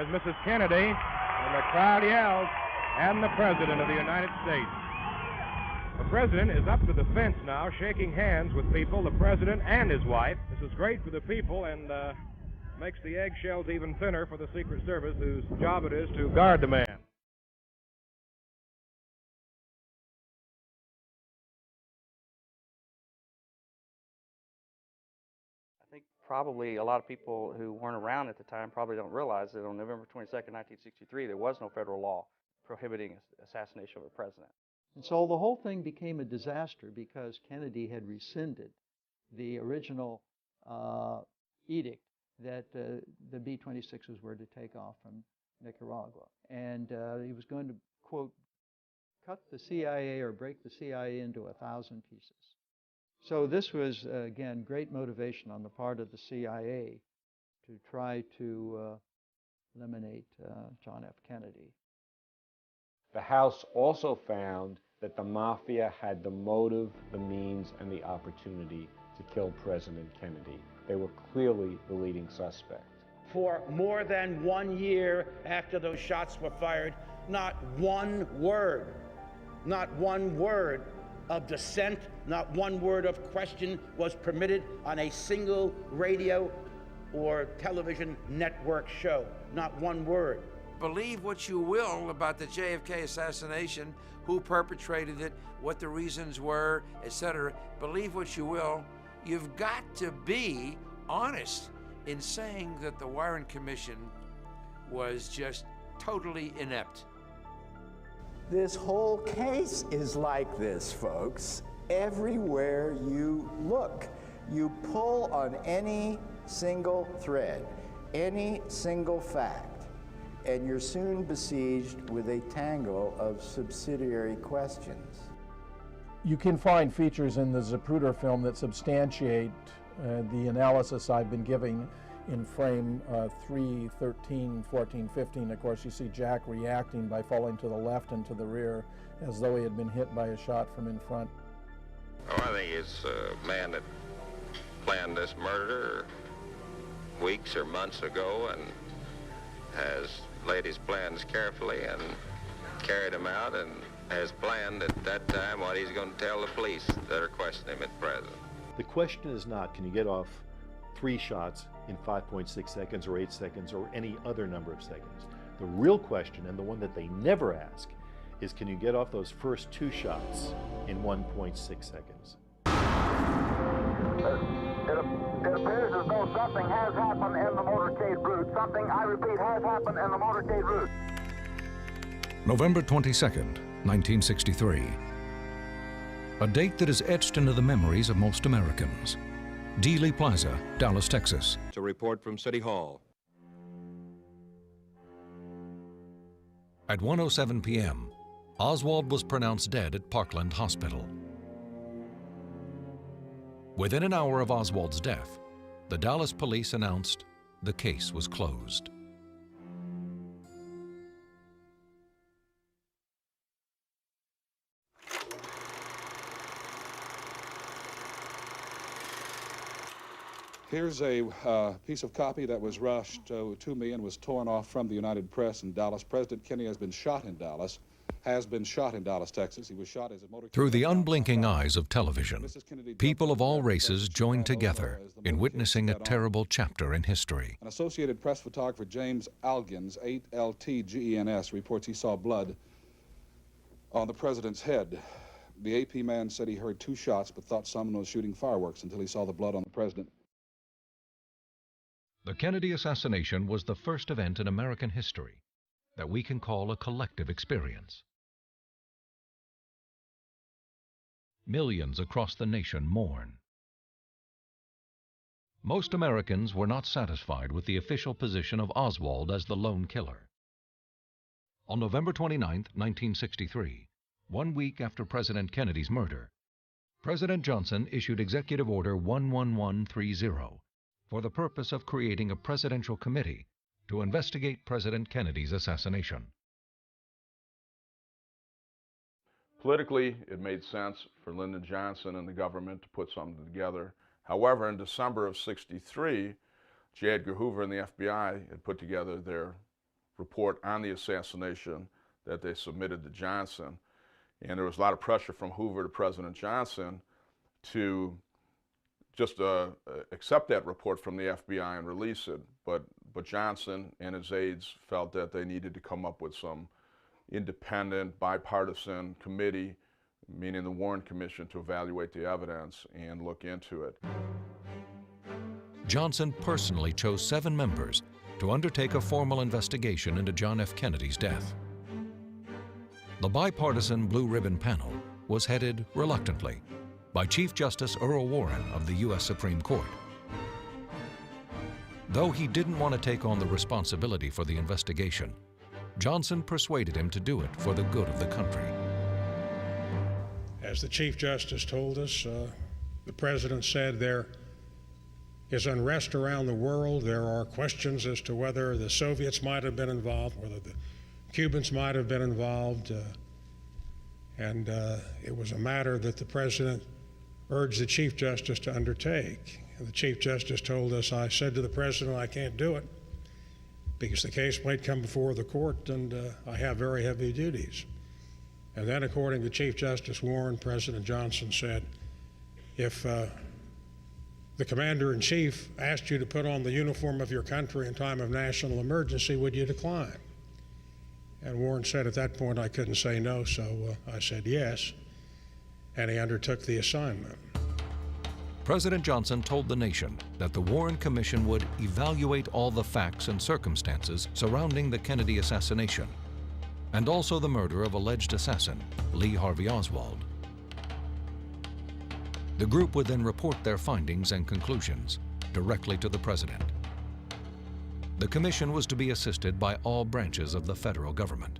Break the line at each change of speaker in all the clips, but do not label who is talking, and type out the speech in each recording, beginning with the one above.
There's Mrs. Kennedy, and the crowd yells, "And the President of the United States." The President is up to the fence now, shaking hands with people, the President and his wife. This is great for the people and makes the eggshells even thinner for the Secret Service, whose job it is to guard the man.
I think probably a lot of people who weren't around at the time probably don't realize that on November 22nd, 1963, there was no federal law prohibiting assassination of a president.
And so the whole thing became a disaster because Kennedy had rescinded the original edict that the B-26s were to take off from Nicaragua. And he was going to, quote, cut the CIA or break the CIA into 1,000 pieces. So this was, again, great motivation on the part of the CIA to try to eliminate John F. Kennedy.
The House also found that the Mafia had the motive, the means, and the opportunity to kill President Kennedy. They were clearly the leading suspect.
For more than 1 year after those shots were fired, not one word of dissent, not one word of question was permitted on a single radio or television network show. Not one word.
Believe what you will about the JFK assassination, who perpetrated it, what the reasons were, etc. Believe what you will. You've got to be honest in saying that the Warren Commission was just totally inept.
This whole case is like this, folks. Everywhere you look, you pull on any single thread, any single fact, and you're soon besieged with a tangle of subsidiary questions.
You can find features in the Zapruder film that substantiate the analysis I've been giving in frame 3, 13, 14, 15. Of course, you see Jack reacting by falling to the left and to the rear as though he had been hit by a shot from in front.
Oh, I think it's a man that planned this murder weeks or months ago and has laid his plans carefully and carried them out and has planned at that time what he's going to tell the police that are questioning him at present.
The question is not, can you get off 3 shots in 5.6 seconds or 8 seconds or any other number of seconds? The real question, and the one that they never ask, is can you get off those first 2 shots in 1.6 seconds?
It appears as though something has happened in the motorcade route. Something, I repeat, has happened in the motorcade route.
November 22nd, 1963. A date that is etched into the memories of most Americans. Dealey Plaza, Dallas, Texas.
To report from City Hall.
At 1:07 p.m., Oswald was pronounced dead at Parkland Hospital. Within an hour of Oswald's death, the Dallas police announced the case was closed.
Here's a piece of copy that was rushed to me and was torn off from the United Press in Dallas. President Kennedy has been shot in Dallas, Texas. He was shot as a motorcade.
Through the unblinking eyes of television, people of all races joined together in witnessing a terrible chapter in history.
An Associated Press photographer, James Algens, 8LTGENS, reports he saw blood on the president's head. The AP man said he heard 2 shots but thought someone was shooting fireworks until he saw the blood on the president.
The Kennedy assassination was the first event in American history that we can call a collective experience. Millions across the nation mourn. Most Americans were not satisfied with the official position of Oswald as the lone killer. On November 29, 1963, 1 week after President Kennedy's murder, President Johnson issued Executive Order 11130 for the purpose of creating a presidential committee to investigate President Kennedy's assassination.
Politically, it made sense for Lyndon Johnson and the government to put something together. However, in December of '63, J. Edgar Hoover and the FBI had put together their report on the assassination that they submitted to Johnson. And there was a lot of pressure from Hoover to President Johnson to just accept that report from the FBI and release it. But Johnson and his aides felt that they needed to come up with some independent, bipartisan committee, meaning the Warren Commission, to evaluate the evidence and look into it.
Johnson personally chose 7 members to undertake a formal investigation into John F. Kennedy's death. The bipartisan Blue Ribbon panel was headed, reluctantly, by Chief Justice Earl Warren of the U.S. Supreme Court. Though he didn't want to take on the responsibility for the investigation, Johnson persuaded him to do it for the good of the country.
As the Chief Justice told us, the President said there is unrest around the world. There are questions as to whether the Soviets might have been involved, whether the Cubans might have been involved, and it was a matter that the President urged the Chief Justice to undertake. And the Chief Justice told us, I said to the President, I can't do it because the case might come before the court and I have very heavy duties. And then, according to Chief Justice Warren, President Johnson said, if the Commander-in-Chief asked you to put on the uniform of your country in time of national emergency, would you decline? And Warren said at that point I couldn't say no, so I said yes, and he undertook the assignment.
President Johnson told the nation that the Warren Commission would evaluate all the facts and circumstances surrounding the Kennedy assassination, and also the murder of alleged assassin Lee Harvey Oswald. The group would then report their findings and conclusions directly to the President. The commission was to be assisted by all branches of the federal government.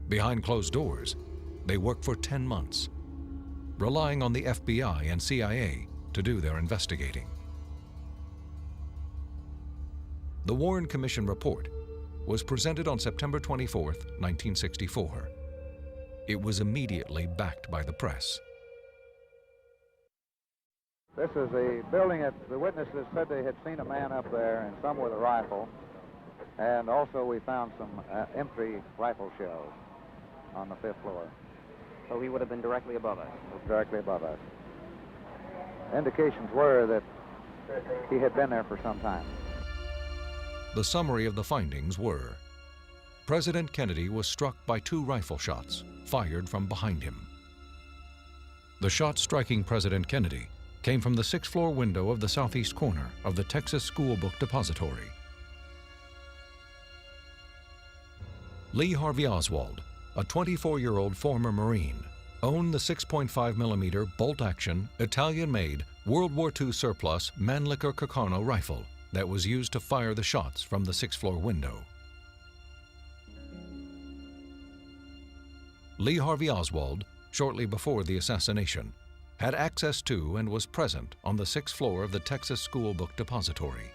Behind closed doors, they worked for 10 months, relying on the FBI and CIA to do their investigating. The Warren Commission report was presented on September 24, 1964. It was immediately backed by the press.
This is a building that the witnesses said they had seen a man up there, and some with a rifle. And also we found some empty rifle shells on the 5th floor.
So he would have been directly above us?
Directly above us. Indications were that he had been there for some time.
The summary of the findings were: President Kennedy was struck by 2 rifle shots fired from behind him. The shot striking President Kennedy came from the 6th floor window of the southeast corner of the Texas School Book Depository. Lee Harvey Oswald, a 24-year-old former Marine, owned the 6.5mm bolt-action, Italian-made, World War II surplus Mannlicher Carcano rifle that was used to fire the shots from the 6th floor window. Lee Harvey Oswald, shortly before the assassination, had access to and was present on the 6th floor of the Texas School Book Depository.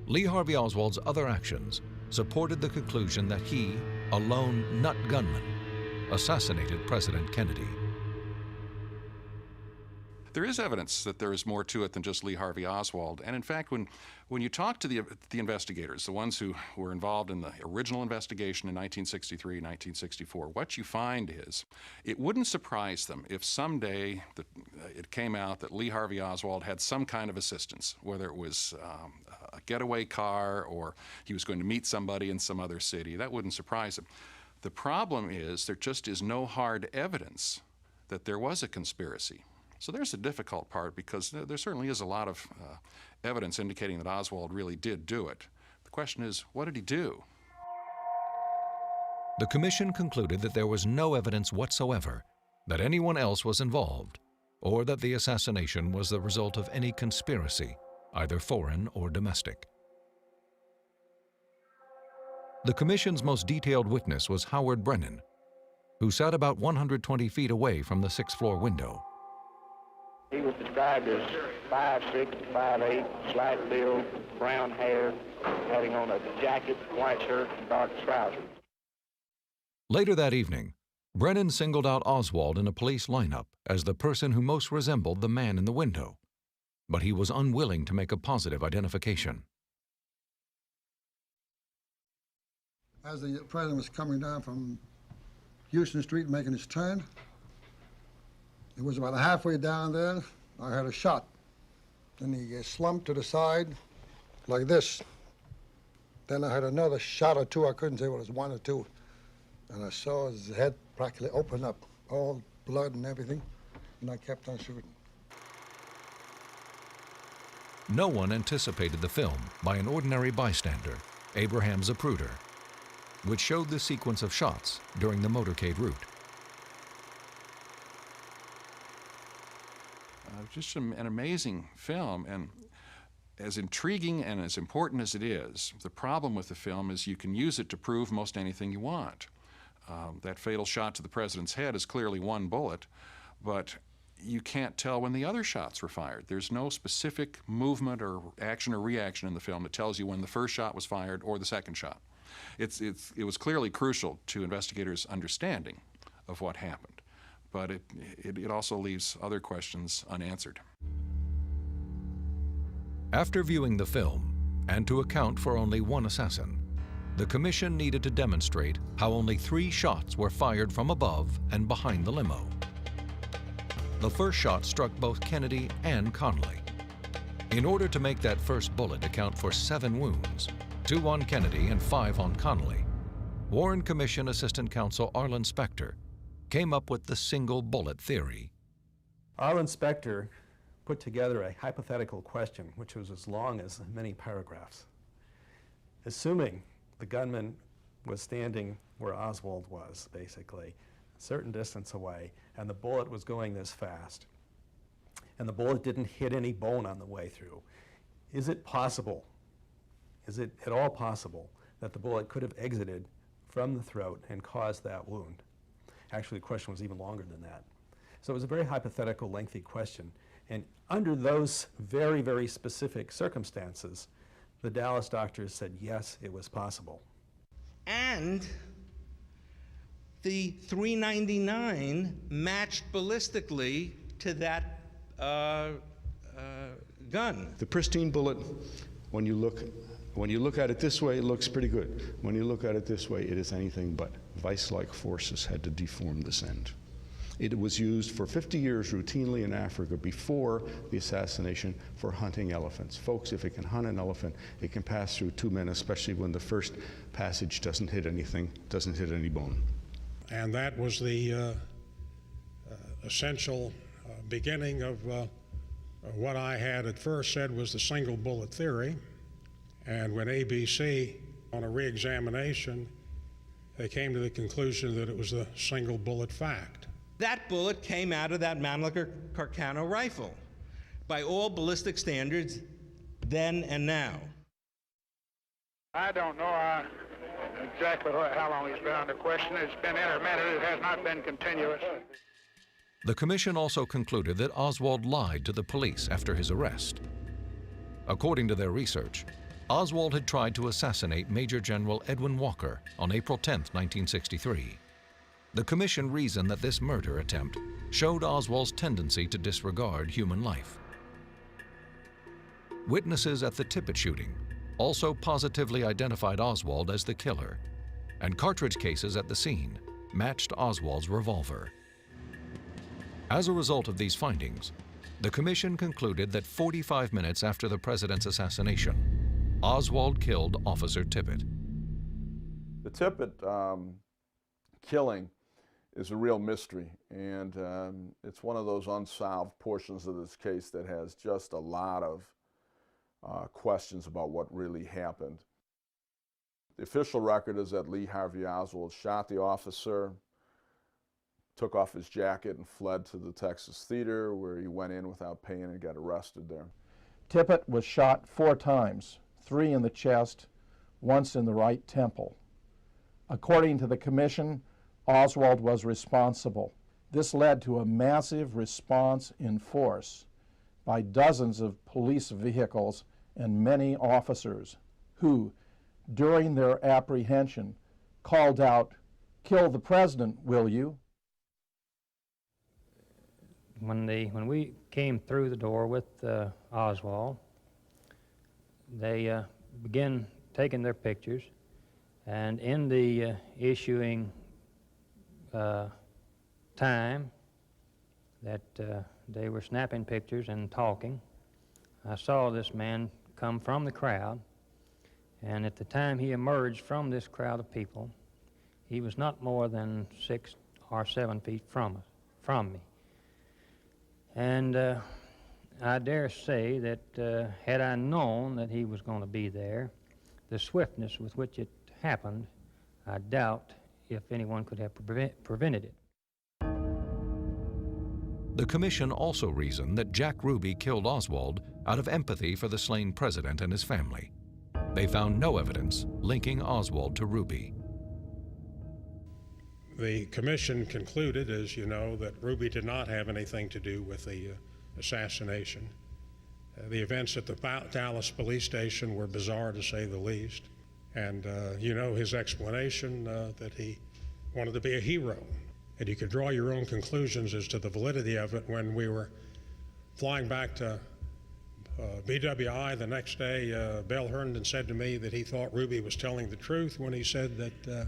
Lee Harvey Oswald's other actions supported the conclusion that he, a lone nut gunman, assassinated President Kennedy.
There is evidence that there is more to it than just Lee Harvey Oswald. And in fact, when you talk to the investigators, the ones who were involved in the original investigation in 1963, 1964, what you find is it wouldn't surprise them if someday it came out that Lee Harvey Oswald had some kind of assistance, whether it was a getaway car or he was going to meet somebody in some other city. That wouldn't surprise them. The problem is there just is no hard evidence that there was a conspiracy. So there's the difficult part, because there certainly is a lot of evidence indicating that Oswald really did do it. The question is, what did he do?
The commission concluded that there was no evidence whatsoever that anyone else was involved, or that the assassination was the result of any conspiracy, either foreign or domestic. The commission's most detailed witness was Howard Brennan, who sat about 120 feet away from the 6th floor window.
He was described as 5'6", 5'8", slight build, brown hair, having on a jacket, white shirt, and dark trousers.
Later that evening, Brennan singled out Oswald in a police lineup as the person who most resembled the man in the window, but he was unwilling to make a positive identification.
As the president was coming down from Houston Street making his turn, it was about halfway down there, I heard a shot. Then he slumped to the side like this. Then I heard another shot or two. I couldn't say what it was, one or two. And I saw his head practically open up, all blood and everything, and I kept on shooting.
No one anticipated the film by an ordinary bystander, Abraham Zapruder, which showed the sequence of shots during the motorcade route.
Just an amazing film, and as intriguing and as important as it is, the problem with the film is you can use it to prove most anything you want. That fatal shot to the president's head is clearly one bullet, but you can't tell when the other shots were fired. There's no specific movement or action or reaction in the film that tells you when the first shot was fired or the second shot. It was clearly crucial to investigators' understanding of what happened, but it also leaves other questions unanswered.
After viewing the film, and to account for only one assassin, the commission needed to demonstrate how only 3 shots were fired from above and behind the limo. The first shot struck both Kennedy and Connally. In order to make that first bullet account for 7 wounds, 2 on Kennedy and 5 on Connally, Warren Commission Assistant Counsel Arlen Specter came up with the single bullet theory.
Arlen Specter put together a hypothetical question which was as long as many paragraphs. Assuming the gunman was standing where Oswald was, basically, a certain distance away, and the bullet was going this fast, and the bullet didn't hit any bone on the way through, is it possible, is it at all possible, that the bullet could have exited from the throat and caused that wound? Actually, the question was even longer than that. So it was a very hypothetical, lengthy question. And under those very, very specific circumstances, the Dallas doctors said, yes, it was possible.
And the 399 matched ballistically to that gun.
The pristine bullet, when you look at it this way, it looks pretty good. When you look at it this way, it is anything but. Vice-like forces had to deform this end. It was used for 50 years routinely in Africa before the assassination for hunting elephants. Folks, if it can hunt an elephant, it can pass through 2 men, especially when the first passage doesn't hit anything, doesn't hit any bone.
And that was the essential beginning of what I had at first said was the single bullet theory. And when ABC, on a re-examination, they came to the conclusion that it was the single bullet fact.
That bullet came out of that Mannlicher Carcano rifle by all ballistic standards then and now.
I don't know exactly how long he's been under question. It's been intermittent. It has not been continuous.
The commission also concluded that Oswald lied to the police after his arrest. According to their research, Oswald had tried to assassinate Major General Edwin Walker on April 10, 1963. The commission reasoned that this murder attempt showed Oswald's tendency to disregard human life. Witnesses at the Tippit shooting also positively identified Oswald as the killer, and cartridge cases at the scene matched Oswald's revolver. As a result of these findings, the commission concluded that 45 minutes after the president's assassination, Oswald killed Officer Tippit.
The Tippit killing is a real mystery, and it's one of those unsolved portions of this case that has just a lot of questions about what really happened. The official record is that Lee Harvey Oswald shot the officer, took off his jacket and fled to the Texas Theater, where he went in without paying and got arrested there.
Tippit was shot 4 times, 3 in the chest, once in the right temple. According to the commission, Oswald was responsible. This led to a massive response in force by dozens of police vehicles and many officers who, during their apprehension, called out, "Kill the president, will you?"
When we came through the door with Oswald, they began taking their pictures, And in the issuing time that they were snapping pictures and talking, I saw this man come from the crowd, and at the time he emerged from this crowd of people, he was not more than 6 or 7 feet from me. And I dare say that had I known that he was going to be there, the swiftness with which it happened, I doubt if anyone could have prevented it.
The commission also reasoned that Jack Ruby killed Oswald out of empathy for the slain president and his family. They found no evidence linking Oswald to Ruby.
The commission concluded, as you know, that Ruby did not have anything to do with the assassination. The events at the Dallas police station were bizarre, to say the least. And you know his explanation that he wanted to be a hero. And you could draw your own conclusions as to the validity of it. When we were flying back to BWI the next day, Bill Herndon said to me that he thought Ruby was telling the truth when he said that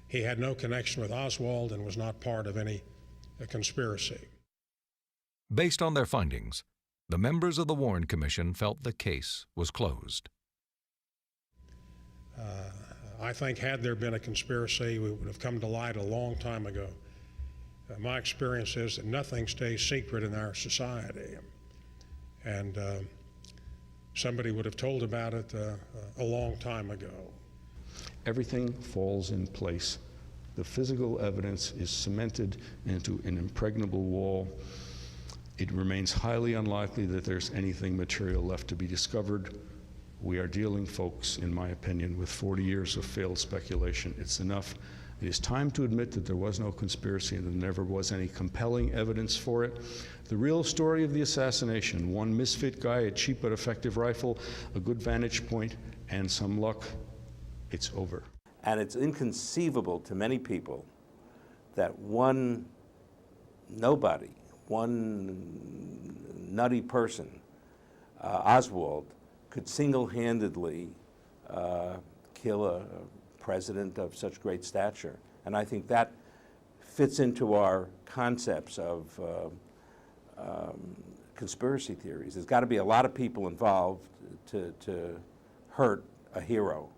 he had no connection with Oswald and was not part of any conspiracy.
Based on their findings, the members of the Warren Commission felt the case was closed.
I think had there been a conspiracy, we would have come to light a long time ago. My experience is that nothing stays secret in our society. And somebody would have told about it a long time ago.
Everything falls in place. The physical evidence is cemented into an impregnable wall. It remains highly unlikely that there's anything material left to be discovered. We are dealing, folks, in my opinion, with 40 years of failed speculation. It's enough. It is time to admit that there was no conspiracy and there never was any compelling evidence for it. The real story of the assassination: one misfit guy, a cheap but effective rifle, a good vantage point, and some luck. It's over.
And it's inconceivable to many people that one nobody, one nutty person, Oswald, could single-handedly kill a president of such great stature. And I think that fits into our concepts of conspiracy theories. There's got to be a lot of people involved to hurt a hero.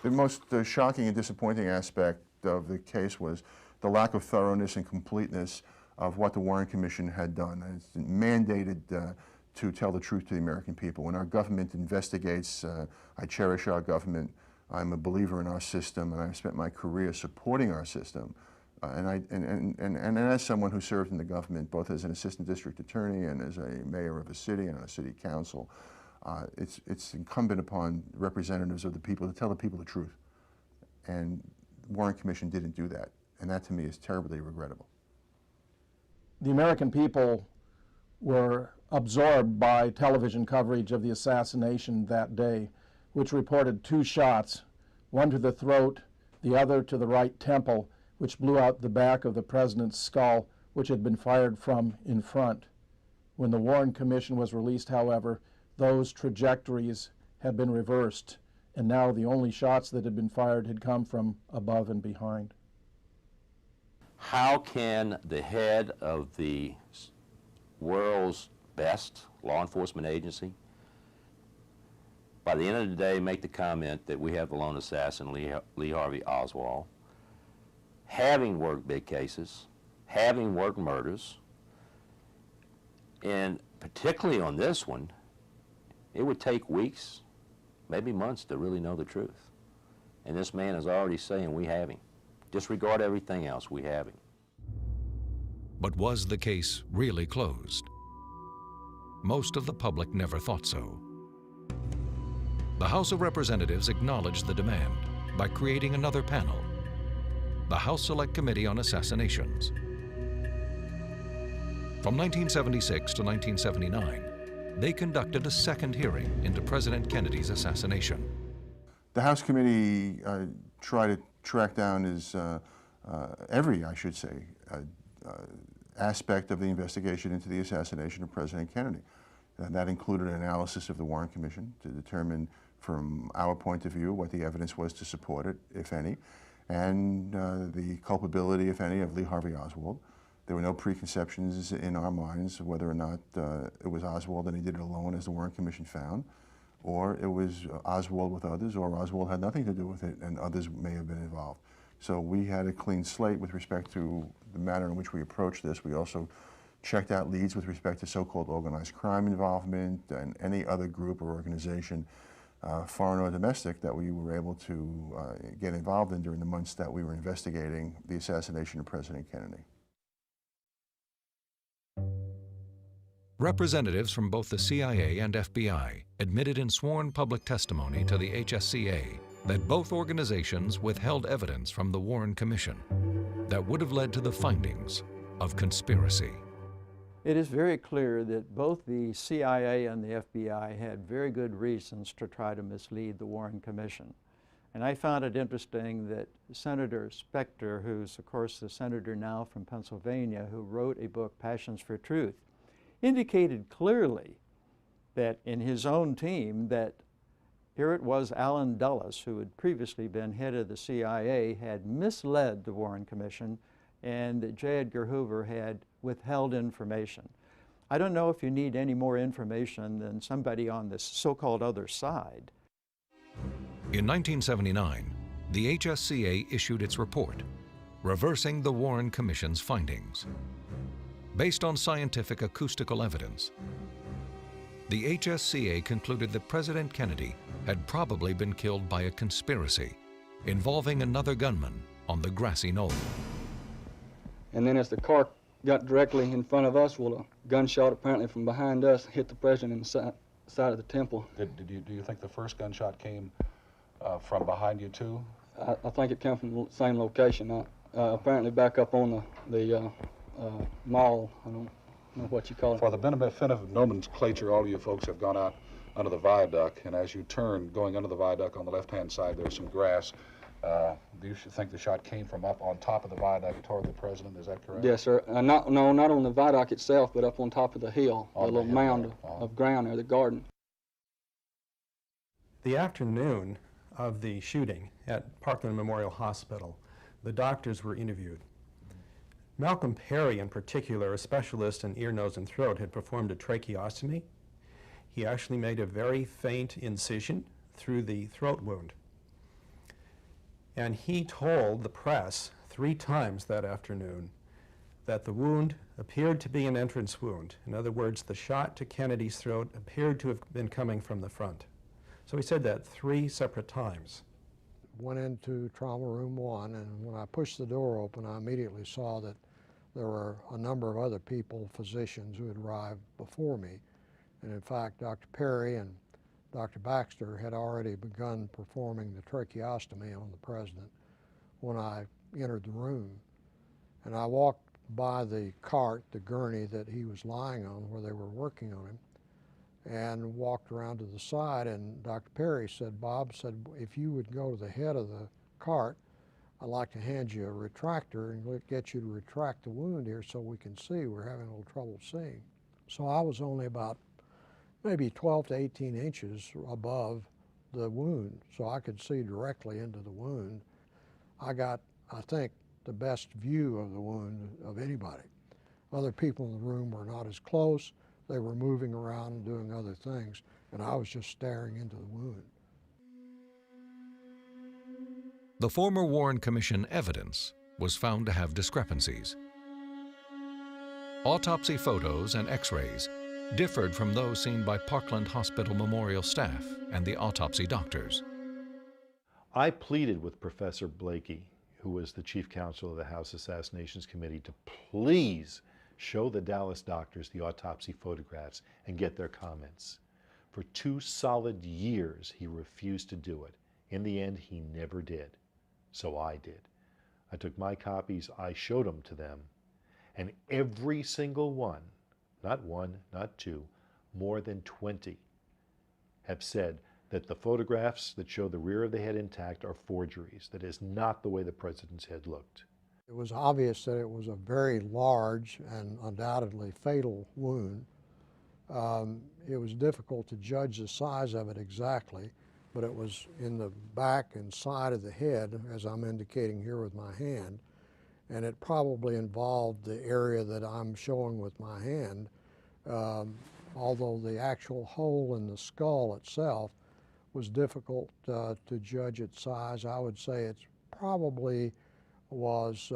The most shocking and disappointing aspect of the case was the lack of thoroughness and completeness of what the Warren Commission had done. It's mandated to tell the truth to the American people. When our government investigates, I cherish our government. I'm a believer in our system, and I've spent my career supporting our system. And as someone who served in the government, both as an assistant district attorney and as a mayor of a city and a city council, it's incumbent upon representatives of the people to tell the people the truth. And the Warren Commission didn't do that. And that to me is terribly regrettable.
The American people were absorbed by television coverage of the assassination that day, which reported 2 shots, one to the throat, the other to the right temple, which blew out the back of the president's skull, which had been fired from in front. When the Warren Commission was released, however, those trajectories had been reversed, and now the only shots that had been fired had come from above and behind.
How can the head of the world's best law enforcement agency, by the end of the day, make the comment that we have the lone assassin, Lee Harvey Oswald, having worked big cases, having worked murders, and particularly on this one, it would take weeks, maybe months to really know the truth. And this man is already saying we have him. Disregard everything else, we have him.
But was the case really closed? Most of the public never thought so. The House of Representatives acknowledged the demand by creating another panel, the House Select Committee on Assassinations. From 1976 to 1979, they conducted a second hearing into President Kennedy's assassination.
The House Committee tried to track down every aspect of the investigation into the assassination of President Kennedy. That included an analysis of the Warren Commission to determine, from our point of view, what the evidence was to support it, if any, and the culpability, if any, of Lee Harvey Oswald. There were no preconceptions in our minds of whether or not it was Oswald and he did it alone, as the Warren Commission found, or it was Oswald with others, or Oswald had nothing to do with it and others may have been involved. So we had a clean slate with respect to the manner in which we approached this. We also checked out leads with respect to so-called organized crime involvement and any other group or organization, foreign or domestic, that we were able to get involved in during the months that we were investigating the assassination of President Kennedy.
Representatives from both the CIA and FBI admitted in sworn public testimony to the HSCA that both organizations withheld evidence from the Warren Commission that would have led to the findings of conspiracy.
It is very clear that both the CIA and the FBI had very good reasons to try to mislead the Warren Commission. And I found it interesting that Senator Specter, who's of course the senator now from Pennsylvania, who wrote a book, Passions for Truth, indicated clearly that in his own team that here it was Allen Dulles, who had previously been head of the CIA, had misled the Warren Commission, and that J. Edgar Hoover had withheld information. I don't know if you need any more information than somebody on this so-called other side.
In 1979, the HSCA issued its report, reversing the Warren Commission's findings. Based on scientific acoustical evidence, the HSCA concluded that President Kennedy had probably been killed by a conspiracy involving another gunman on the grassy knoll.
And then as the car got directly in front of us, well, a gunshot apparently from behind us hit the president in the side of the temple.
Do you think the first gunshot came from behind you too?
I think it came from the same location. Apparently back up on the mall. I don't know what you call it.
For the benefit of nomenclature, all you folks have gone out under the viaduct, and as you turn, going under the viaduct on the left-hand side, there's some grass. Do you think the shot came from up on top of the viaduct toward the president? Is that correct?
Yes, sir. Not on the viaduct itself, but up on top of the hill, the little mound of ground there, the garden.
The afternoon of the shooting at Parkland Memorial Hospital, the doctors were interviewed. Malcolm Perry, in particular, a specialist in ear, nose, and throat, had performed a tracheostomy. He actually made a very faint incision through the throat wound. And he told the press 3 times that afternoon that the wound appeared to be an entrance wound. In other words, the shot to Kennedy's throat appeared to have been coming from the front. So he said that 3 separate times.
Went into trauma room 1, and when I pushed the door open, I immediately saw that there were a number of other people, physicians, who had arrived before me. And in fact, Dr. Perry and Dr. Baxter had already begun performing the tracheostomy on the president when I entered the room. And I walked by the cart, the gurney that he was lying on, where they were working on him, and walked around to the side, and Dr. Perry said, Bob said, if you would go to the head of the cart, I'd like to hand you a retractor and get you to retract the wound here so we can see. We're having a little trouble seeing. So I was only about maybe 12 to 18 inches above the wound, so I could see directly into the wound. I got, I think, the best view of the wound of anybody. Other people in the room were not as close. They were moving around and doing other things, and I was just staring into the wound.
The former Warren Commission evidence was found to have discrepancies. Autopsy photos and x-rays differed from those seen by Parkland Hospital Memorial staff and the autopsy doctors.
I pleaded with Professor Blakey, who was the chief counsel of the House Assassinations Committee, to please show the Dallas doctors the autopsy photographs and get their comments. For 2 solid years, he refused to do it. In the end, he never did. So I did. I took my copies, I showed them to them, and every single one, not 1, not 2, more than 20, have said that the photographs that show the rear of the head intact are forgeries. That is not the way the president's head looked.
It was obvious that it was a very large and undoubtedly fatal wound. It was difficult to judge the size of it exactly, but it was in the back and side of the head, as I'm indicating here with my hand, and it probably involved the area that I'm showing with my hand, although the actual hole in the skull itself was difficult to judge its size. I would say it probably was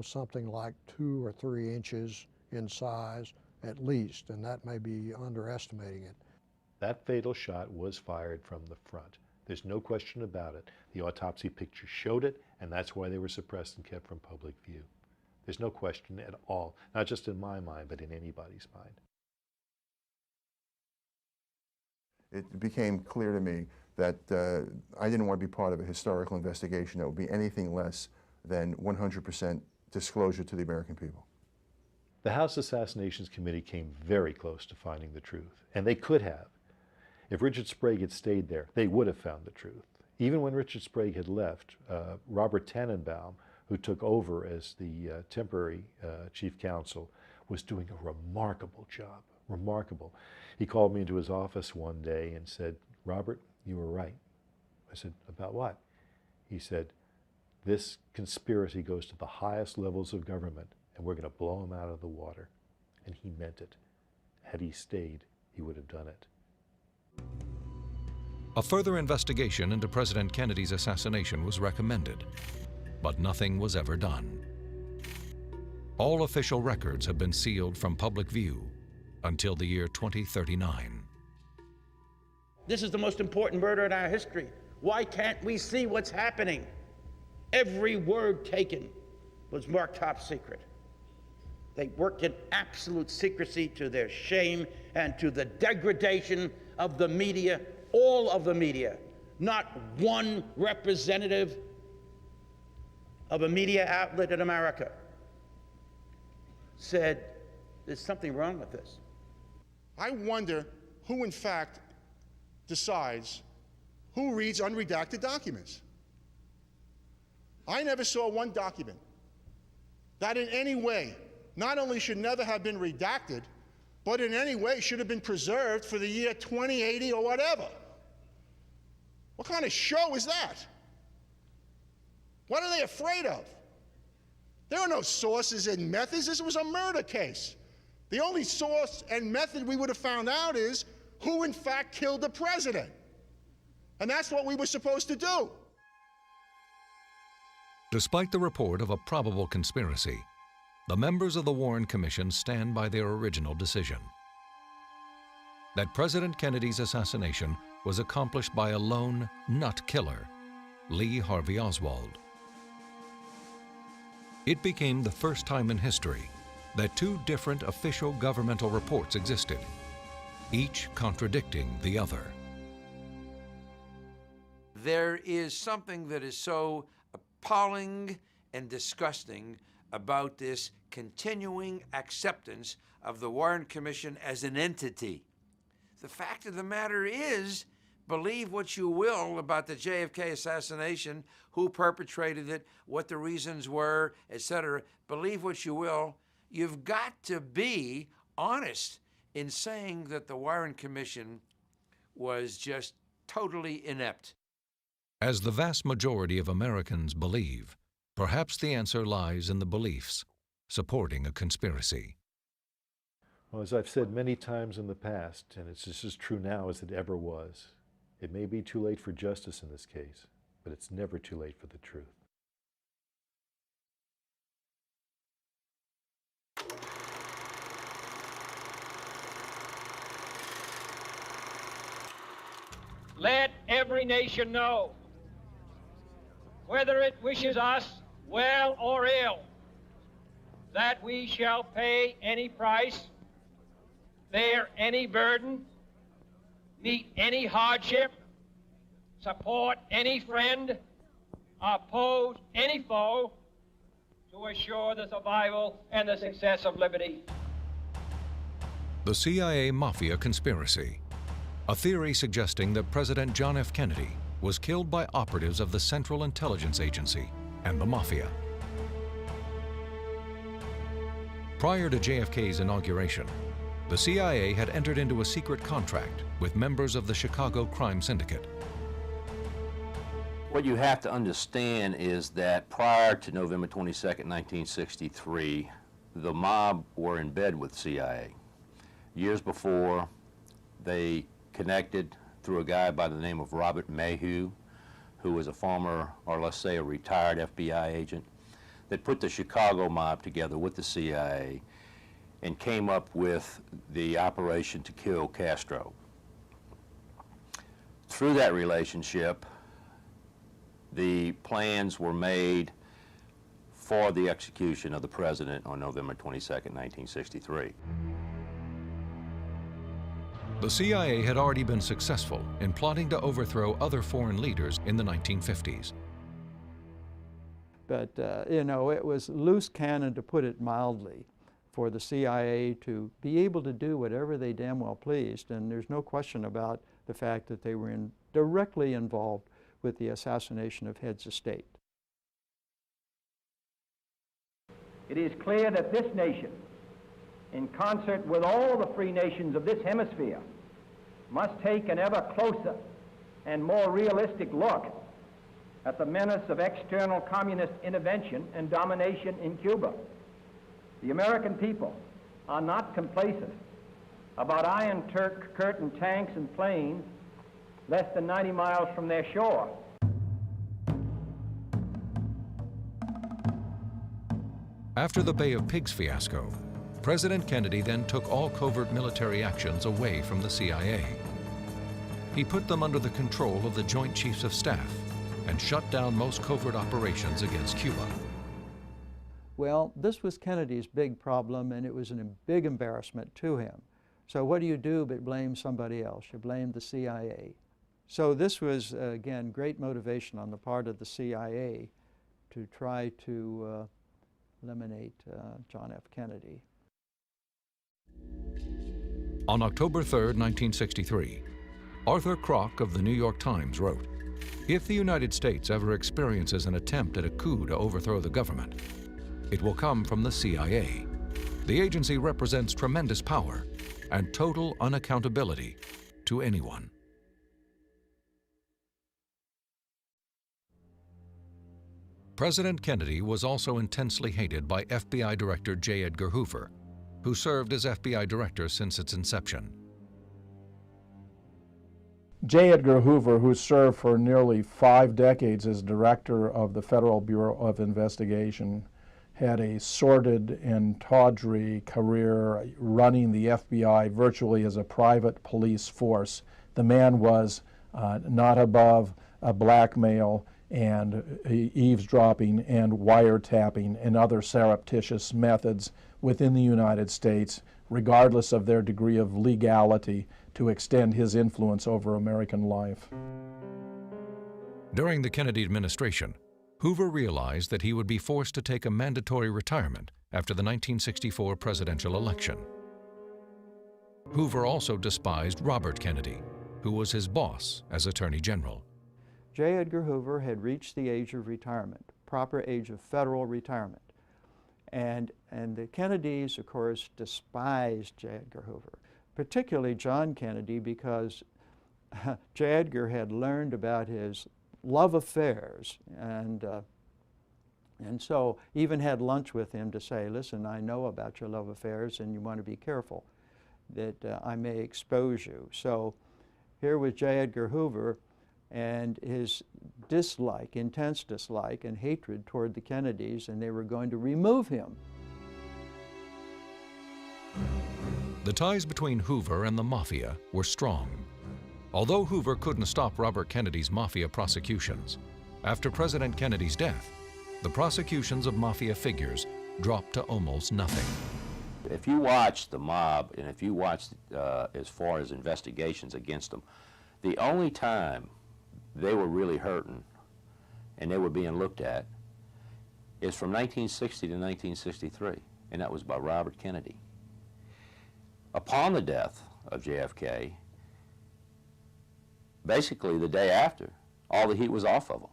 something like 2 or 3 inches in size at least, and that may be underestimating it.
That fatal shot was fired from the front. There's no question about it. The autopsy picture showed it, and that's why they were suppressed and kept from public view. There's no question at all, not just in my mind, but in anybody's mind.
It became clear to me that I didn't want to be part of a historical investigation that would be anything less than 100% disclosure to the American people.
The House Assassinations Committee came very close to finding the truth, and they could have. If Richard Sprague had stayed there, they would have found the truth. Even when Richard Sprague had left, Robert Tannenbaum, who took over as the temporary chief counsel, was doing a remarkable job, remarkable. He called me into his office one day and said, "Robert, you were right." I said, "About what?" He said, "This conspiracy goes to the highest levels of government, and we're going to blow him out of the water." And he meant it. Had he stayed, he would have done it.
A further investigation into President Kennedy's assassination was recommended, but nothing was ever done. All official records have been sealed from public view until the year 2039.
This is the most important murder in our history. Why can't we see what's happening? Every word taken was marked top secret. They worked in absolute secrecy to their shame and to the degradation of the media, all of the media. Not one representative of a media outlet in America said, "There's something wrong with this."
I wonder who, in fact, decides who reads unredacted documents. I never saw one document that in any way not only should never have been redacted, but in any way should have been preserved for the year 2080 or whatever. What kind of show is that? What are they afraid of? There are no sources and methods. This was a murder case. The only source and method we would have found out is who in fact killed the president. And that's what we were supposed to do.
Despite the report of a probable conspiracy, the members of the Warren Commission stand by their original decision that President Kennedy's assassination was accomplished by a lone nut killer, Lee Harvey Oswald. It became the first time in history that two different official governmental reports existed, each contradicting the other.
There is something that is so appalling and disgusting about this continuing acceptance of the Warren Commission as an entity. The fact of the matter is, believe what you will about the JFK assassination, who perpetrated it, what the reasons were, etc. Believe what you will. You've got to be honest in saying that the Warren Commission was just totally inept.
As the vast majority of Americans believe, perhaps the answer lies in the beliefs supporting a conspiracy.
Well, as I've said many times in the past, and it's just as true now as it ever was, it may be too late for justice in this case, but it's never too late for the truth.
Let every nation know, whether it wishes us well or ill, that we shall pay any price, bear any burden, meet any hardship, support any friend, oppose any foe, to assure the survival and the success of liberty.
The CIA Mafia conspiracy, a theory suggesting that President John F. Kennedy was killed by operatives of the Central Intelligence Agency and the Mafia. Prior to JFK's inauguration, the CIA had entered into a secret contract with members of the Chicago crime syndicate.
What you have to understand is that prior to November 22nd, 1963, the mob were in bed with CIA. Years before, they connected through a guy by the name of Robert Mayhew, who was a former, or let's say a retired FBI agent, that put the Chicago mob together with the CIA and came up with the operation to kill Castro. Through that relationship, the plans were made for the execution of the president on November 22nd, 1963.
The CIA had already been successful in plotting to overthrow other foreign leaders in the 1950s.
But, you know, it was loose cannon, to put it mildly, for the CIA to be able to do whatever they damn well pleased, and there's no question about the fact that they were directly involved with the assassination of heads of state.
It is clear that this nation, in concert with all the free nations of this hemisphere, must take an ever closer and more realistic look at the menace of external communist intervention and domination in Cuba. The American people are not complacent about Iron Curtain tanks and planes less than 90 miles from their shore.
After the Bay of Pigs fiasco, President Kennedy then took all covert military actions away from the CIA. He put them under the control of the Joint Chiefs of Staff and shut down most covert operations against Cuba.
Well, this was Kennedy's big problem, and it was a big embarrassment to him. So what do you do but blame somebody else? You blame the CIA. So this was, again, great motivation on the part of the CIA to try to eliminate John F. Kennedy.
On October 3rd, 1963, Arthur Kroc of the New York Times wrote, "If the United States ever experiences an attempt at a coup to overthrow the government, it will come from the CIA. The agency represents tremendous power and total unaccountability to anyone." President Kennedy was also intensely hated by FBI Director J. Edgar Hoover, who served as FBI Director since its inception.
J. Edgar Hoover, who served for nearly 5 decades as Director of the Federal Bureau of Investigation, had a sordid and tawdry career running the FBI virtually as a private police force. The man was not above blackmail and eavesdropping and wiretapping and other surreptitious methods within the United States, regardless of their degree of legality, to extend his influence over American life.
During the Kennedy administration, Hoover realized that he would be forced to take a mandatory retirement after the 1964 presidential election. Hoover also despised Robert Kennedy, who was his boss as Attorney General.
J. Edgar Hoover had reached the age of retirement, proper age of federal retirement. And the Kennedys, of course, despised J. Edgar Hoover, particularly John Kennedy, because J. Edgar had learned about his love affairs and so even had lunch with him to say, listen, I know about your love affairs and you want to be careful that I may expose you. So here was J. Edgar Hoover and his dislike, intense dislike and hatred toward the Kennedys, and they were going to remove him.
The ties between Hoover and the Mafia were strong. Although Hoover couldn't stop Robert Kennedy's Mafia prosecutions, after President Kennedy's death, the prosecutions of Mafia figures dropped to almost nothing.
If you watch the mob, and if you watch as far as investigations against them, the only time they were really hurting and they were being looked at is from 1960 to 1963, and that was by Robert Kennedy. Upon the death of JFK, basically the day after, all the heat was off of them.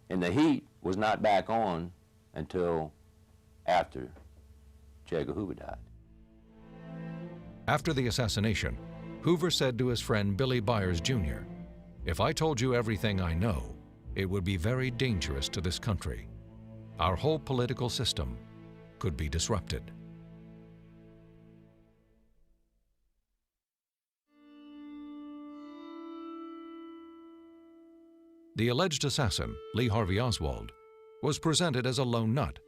And the heat was not back on until after J. Edgar Hoover died.
After the assassination, Hoover said to his friend Billy Byers Jr., "If I told you everything I know, it would be very dangerous to this country. Our whole political system could be disrupted." The alleged assassin, Lee Harvey Oswald, was presented as a lone nut,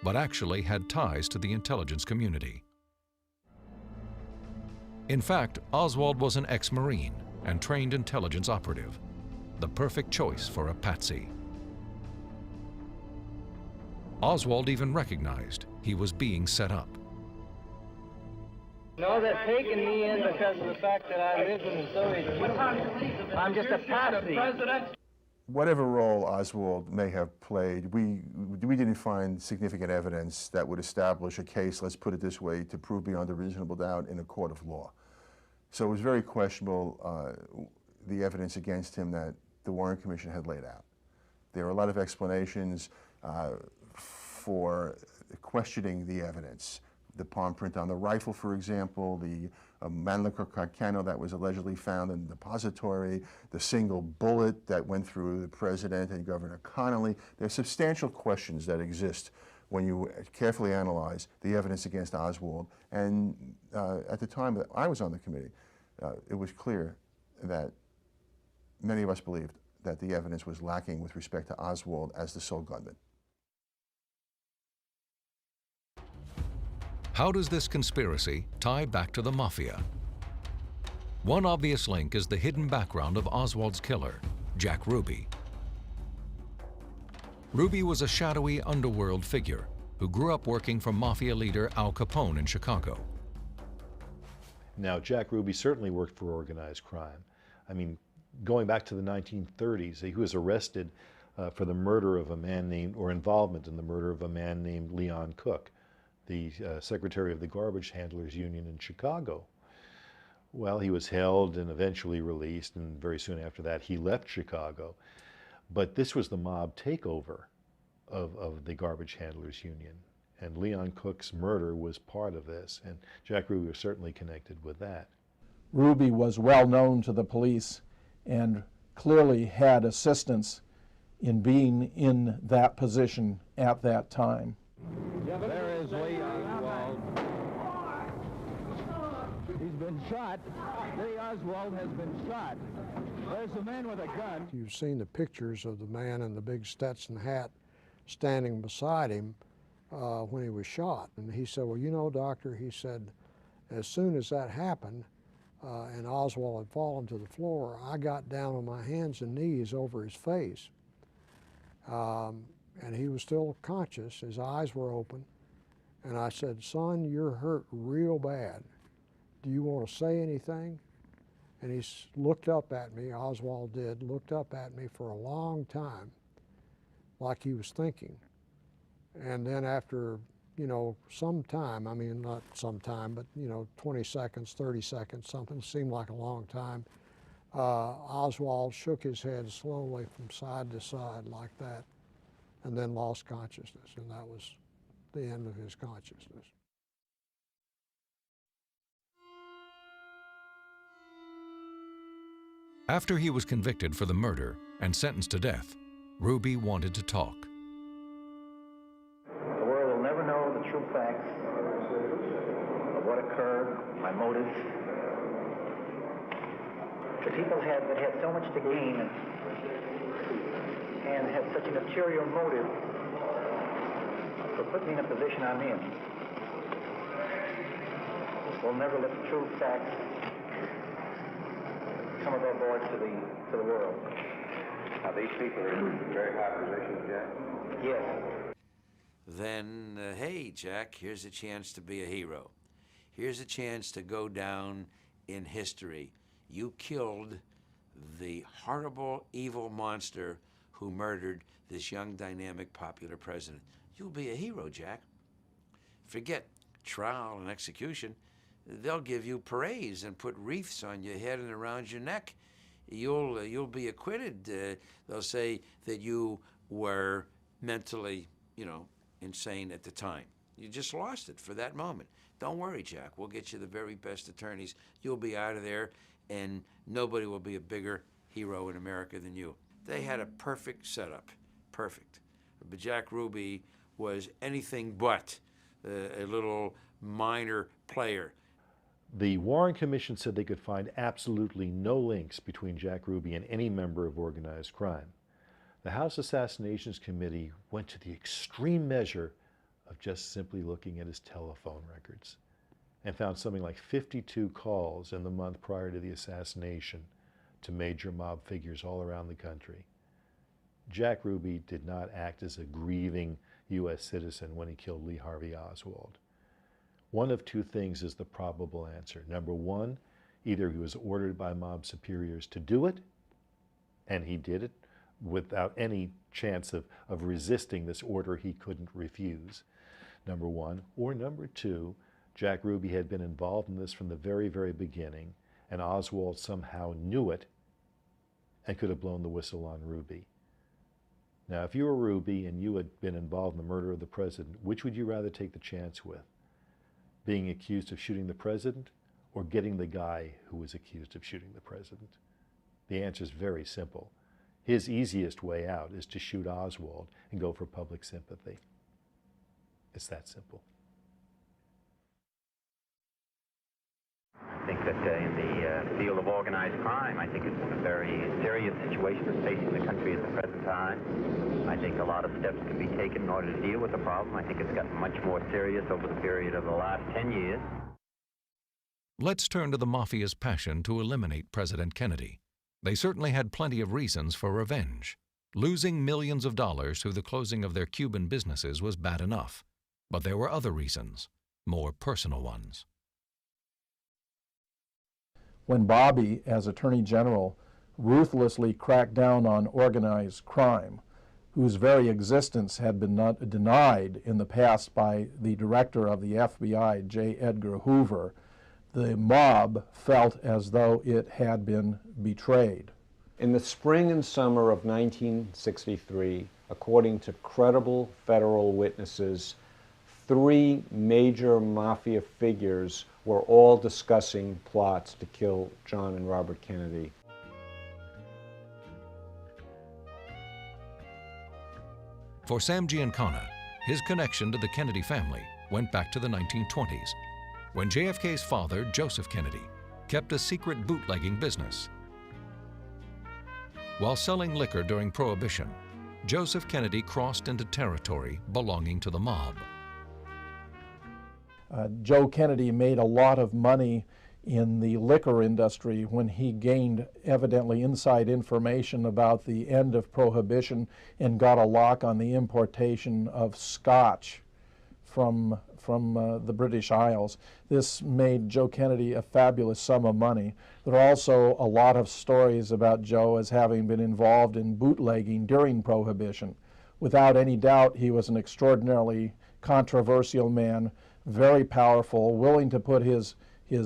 but actually had ties to the intelligence community. In fact, Oswald was an ex-Marine and trained intelligence operative, the perfect choice for a patsy. Oswald even recognized he was being set up.
No, they're taking me in because of the fact that I live in the Soviet Union. I'm just a patsy.
Whatever role Oswald may have played, we didn't find significant evidence that would establish a case, let's put it this way, to prove beyond a reasonable doubt in a court of law. So it was very questionable, the evidence against him that the Warren Commission had laid out. There are a lot of explanations for questioning the evidence. The palm print on the rifle, for example, the Mannlicher cano that was allegedly found in the depository, the single bullet that went through the president and Governor Connolly. There are substantial questions that exist when you carefully analyze the evidence against Oswald. And at the time that I was on the committee, it was clear that many of us believed that the evidence was lacking with respect to Oswald as the sole gunman.
How does this conspiracy tie back to the Mafia? One obvious link is the hidden background of Oswald's killer, Jack Ruby. Ruby was a shadowy underworld figure who grew up working for Mafia leader Al Capone in Chicago.
Now, Jack Ruby certainly worked for organized crime. I mean, going back to the 1930s, he was arrested for the murder of a man named, or involvement in the murder of a man named Leon Cook, the secretary of the Garbage Handlers Union in Chicago. Well, he was held and eventually released, and very soon after that he left Chicago. But this was the mob takeover of the Garbage Handlers Union, and Leon Cook's murder was part of this, and Jack Ruby was certainly connected with that.
Ruby was well known to the police and clearly had assistance in being in that position at that time.
There is Lee Oswald. He's been shot. Lee Oswald has been shot. There's a man with a gun.
You've seen the pictures of the man in the big Stetson hat standing beside him when he was shot. And he said, well, you know, doctor, he said, as soon as that happened and Oswald had fallen to the floor, I got down on my hands and knees over his face. And he was still conscious, his eyes were open. And I said, son, you're hurt real bad. Do you want to say anything? And he looked up at me, Oswald did, looked up at me for a long time, like he was thinking. And then after, you know, some time, I mean, not some time, but, you know, 20 seconds, 30 seconds, something seemed like a long time, Oswald shook his head slowly from side to side like that, and then lost consciousness, and that was the end of his consciousness.
After he was convicted for the murder and sentenced to death, Ruby wanted to talk.
The world will never know the true facts of what occurred, my motives. The people that had so much to gain and had such an ulterior motive for putting me in a position I'm in will never let the true facts come above board to the world.
Now, these people are in very high positions, Jack?
Yes.
Then, hey, Jack, here's a chance to be a hero. Here's a chance to go down in history. You killed the horrible, evil monster who murdered this young, dynamic, popular president. You'll be a hero, Jack. Forget trial and execution. They'll give you parades and put wreaths on your head and around your neck. You'll be acquitted. They'll say that you were mentally, insane at the time. You just lost it for that moment. Don't worry, Jack. We'll get you the very best attorneys. You'll be out of there, and nobody will be a bigger hero in America than you. They had a perfect setup. Perfect. But Jack Ruby was anything but a little minor player.
The Warren Commission said they could find absolutely no links between Jack Ruby and any member of organized crime. The House Assassinations Committee went to the extreme measure of just simply looking at his telephone records and found something like 52 calls in the month prior to the assassination to major mob figures all around the country. Jack Ruby did not act as a grieving U.S. citizen when he killed Lee Harvey Oswald. One of two things is the probable answer. Number one, either he was ordered by mob superiors to do it, and he did it without any chance of resisting this order he couldn't refuse, number one. Or number two, Jack Ruby had been involved in this from the very, very beginning, and Oswald somehow knew it and could have blown the whistle on Ruby. Now, if you were Ruby and you had been involved in the murder of the president, which would you rather take the chance with? Being accused of shooting the president or getting the guy who was accused of shooting the president? The answer is very simple. His easiest way out is to shoot Oswald and go for public sympathy. It's that simple.
I think that in the field of organized crime, I think it's a very serious situation that's facing the country at the present time. I think a lot of steps can be taken in order to deal with the problem. I think it's gotten much more serious over the period of the last 10 years.
Let's turn to the Mafia's passion to eliminate President Kennedy. They certainly had plenty of reasons for revenge. Losing millions of dollars through the closing of their Cuban businesses was bad enough. But there were other reasons, more personal ones.
When Bobby, as Attorney General, ruthlessly cracked down on organized crime, whose very existence had been denied in the past by the director of the FBI, J. Edgar Hoover, the mob felt as though it had been betrayed.
In the spring and summer of 1963, according to credible federal witnesses, 3 major mafia figures were all discussing plots to kill John and Robert Kennedy.
For Sam Giancana, his connection to the Kennedy family went back to the 1920s, when JFK's father, Joseph Kennedy, kept a secret bootlegging business. While selling liquor during Prohibition, Joseph Kennedy crossed into territory belonging to the mob.
Joe Kennedy made a lot of money in the liquor industry when he gained evidently inside information about the end of Prohibition and got a lock on the importation of scotch from the British Isles. This made Joe Kennedy a fabulous sum of money. There are also a lot of stories about Joe as having been involved in bootlegging during Prohibition. Without any doubt, he was an extraordinarily controversial man, very powerful, willing to put his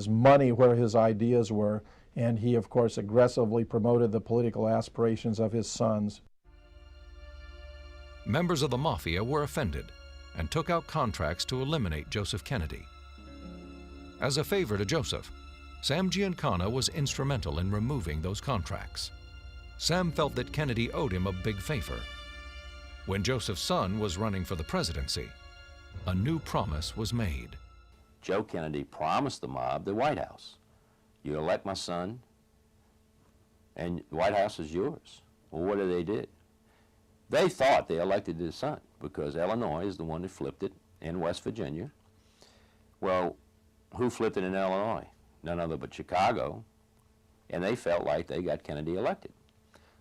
money where his ideas were, and he, of course, aggressively promoted the political aspirations of his sons.
Members of the Mafia were offended and took out contracts to eliminate Joseph Kennedy. As a favor to Joseph, Sam Giancana was instrumental in removing those contracts. Sam felt that Kennedy owed him a big favor. When Joseph's son was running for the presidency, a new promise was made.
Joe Kennedy promised the mob the White House. You elect my son, and the White House is yours. Well, what did? They thought they elected his son because Illinois is the one that flipped it in West Virginia. Well, who flipped it in Illinois? None other but Chicago, and they felt like they got Kennedy elected.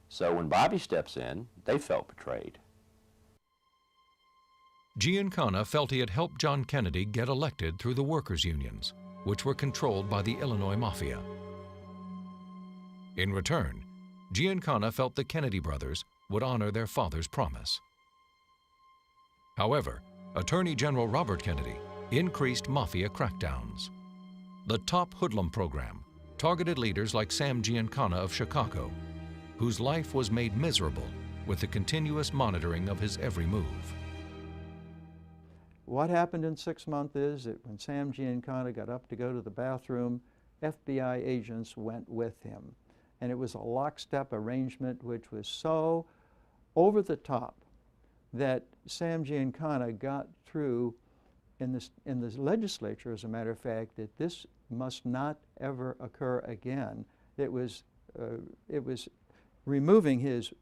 So when Bobby steps in, they felt betrayed.
Giancana felt he had helped John Kennedy get elected through the workers' unions, which were controlled by the Illinois Mafia. In return, Giancana felt the Kennedy brothers would honor their father's promise. However, Attorney General Robert Kennedy increased Mafia crackdowns. The Top Hoodlum program targeted leaders like Sam Giancana of Chicago, whose life was made miserable with the continuous monitoring of his every move.
what happened in 6 months is that when Sam Giancana got up to go to the bathroom, FBI agents went with him. And it was a lockstep arrangement which was so over the top that Sam Giancana got through in the legislature, as a matter of fact, that this must not ever occur again. It was removing his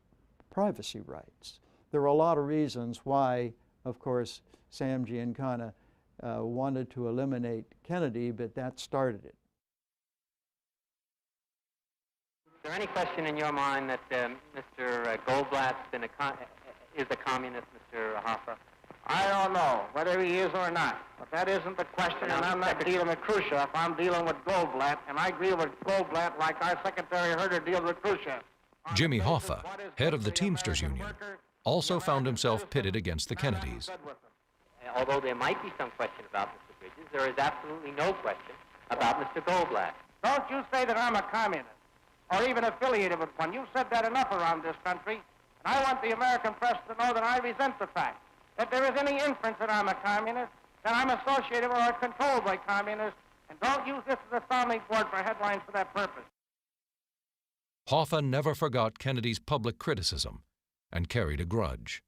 privacy rights. There were a lot of reasons why, of course, Sam Giancana wanted to eliminate Kennedy, but that started it.
Is there any question in your mind that Mr. Goldblatt's is a communist, Mr. Hoffa?
I don't know whether he is or not, but that isn't the question, and I'm not dealing with Khrushchev. I'm dealing with Goldblatt, and I agree with Goldblatt like our Secretary Herter deals with Khrushchev.
Jimmy Hoffa, head of the Teamsters Union, also found himself pitted against the Kennedys.
Although there might be some question about Mr. Bridges, there is absolutely no question about Mr. Goldblatt.
Don't you say that I'm a communist, or even affiliated with one. You've said that enough around this country, and I want the American press to know that I resent the fact that there is any inference that I'm a communist, that I'm associated with or controlled by communists, and don't use this as a sounding board for headlines for that purpose.
Hoffa never forgot Kennedy's public criticism and carried a grudge.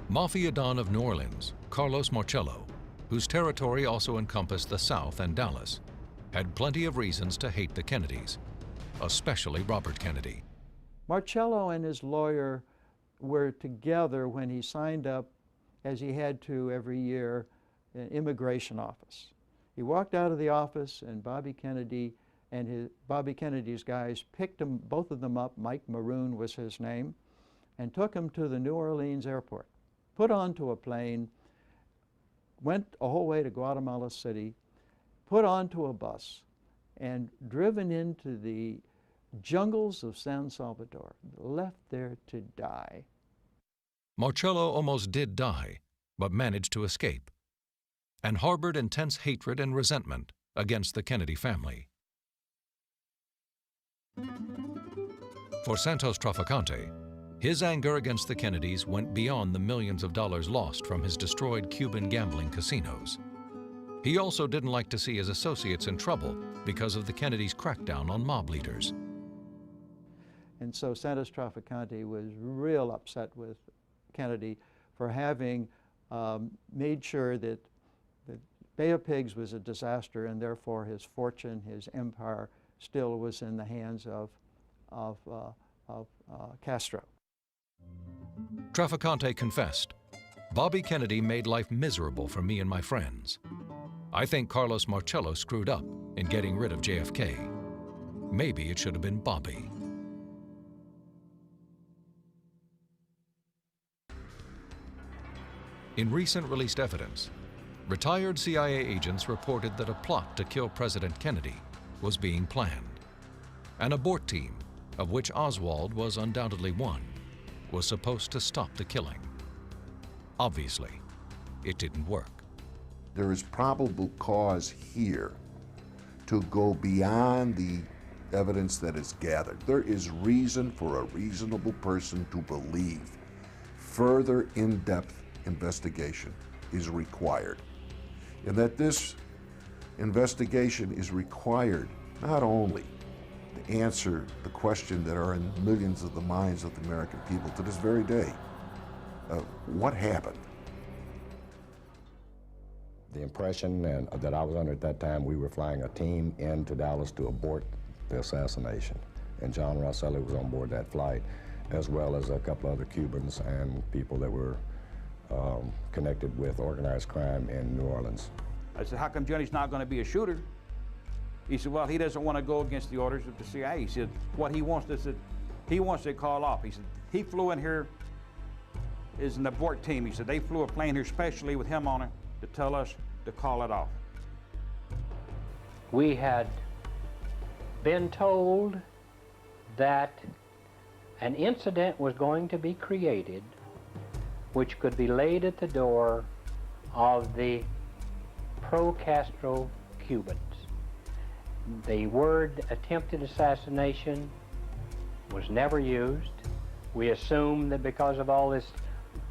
Mafia Don of New Orleans, Carlos Marcello, whose territory also encompassed the South and Dallas, had plenty of reasons to hate the Kennedys, especially Robert Kennedy.
Marcello and his lawyer were together when he signed up, as he had to every year, an immigration office. He walked out of the office, and Bobby Kennedy's guys picked him, both of them up. Mike Maroon was his name, and took him to the New Orleans airport, put onto a plane, went a whole way to Guatemala City, put onto a bus, and driven into the jungles of San Salvador, left there to die.
Marcello almost did die, but managed to escape, and harbored intense hatred and resentment against the Kennedy family. For Santos Trafficante, his anger against the Kennedys went beyond the millions of dollars lost from his destroyed Cuban gambling casinos. He also didn't like to see his associates in trouble because of the Kennedys' crackdown on mob leaders.
And so Santos Trafficante was real upset with Kennedy for having made sure that the Bay of Pigs was a disaster, and therefore his fortune, his empire, still was in the hands of Castro.
Trafficante confessed, "Bobby Kennedy made life miserable for me and my friends. I think Carlos Marcello screwed up in getting rid of JFK. Maybe it should have been Bobby." In recent released evidence, retired CIA agents reported that a plot to kill President Kennedy was being planned. An abort team, of which Oswald was undoubtedly one, was supposed to stop the killing. Obviously, it didn't work.
There is probable cause here to go beyond the evidence that is gathered. There is reason for a reasonable person to believe further in-depth investigation is required, and that this investigation is required not only to answer the question that are in millions of the minds of the American people to this very day. What happened?
The impression that I was under at that time, we were flying a team into Dallas to abort the assassination. And John Rosselli was on board that flight, as well as a couple other Cubans and people that were connected with organized crime in New Orleans.
I said, how come Johnny's not going to be a shooter? He said, well, he doesn't want to go against the orders of the CIA. He said, what he wants to call off. He said, he flew in here as an abort team. He said, they flew a plane here specially with him on it to tell us to call it off.
We had been told that an incident was going to be created which could be laid at the door of the pro-Castro Cubans. The word attempted assassination was never used.
We assumed that because of all this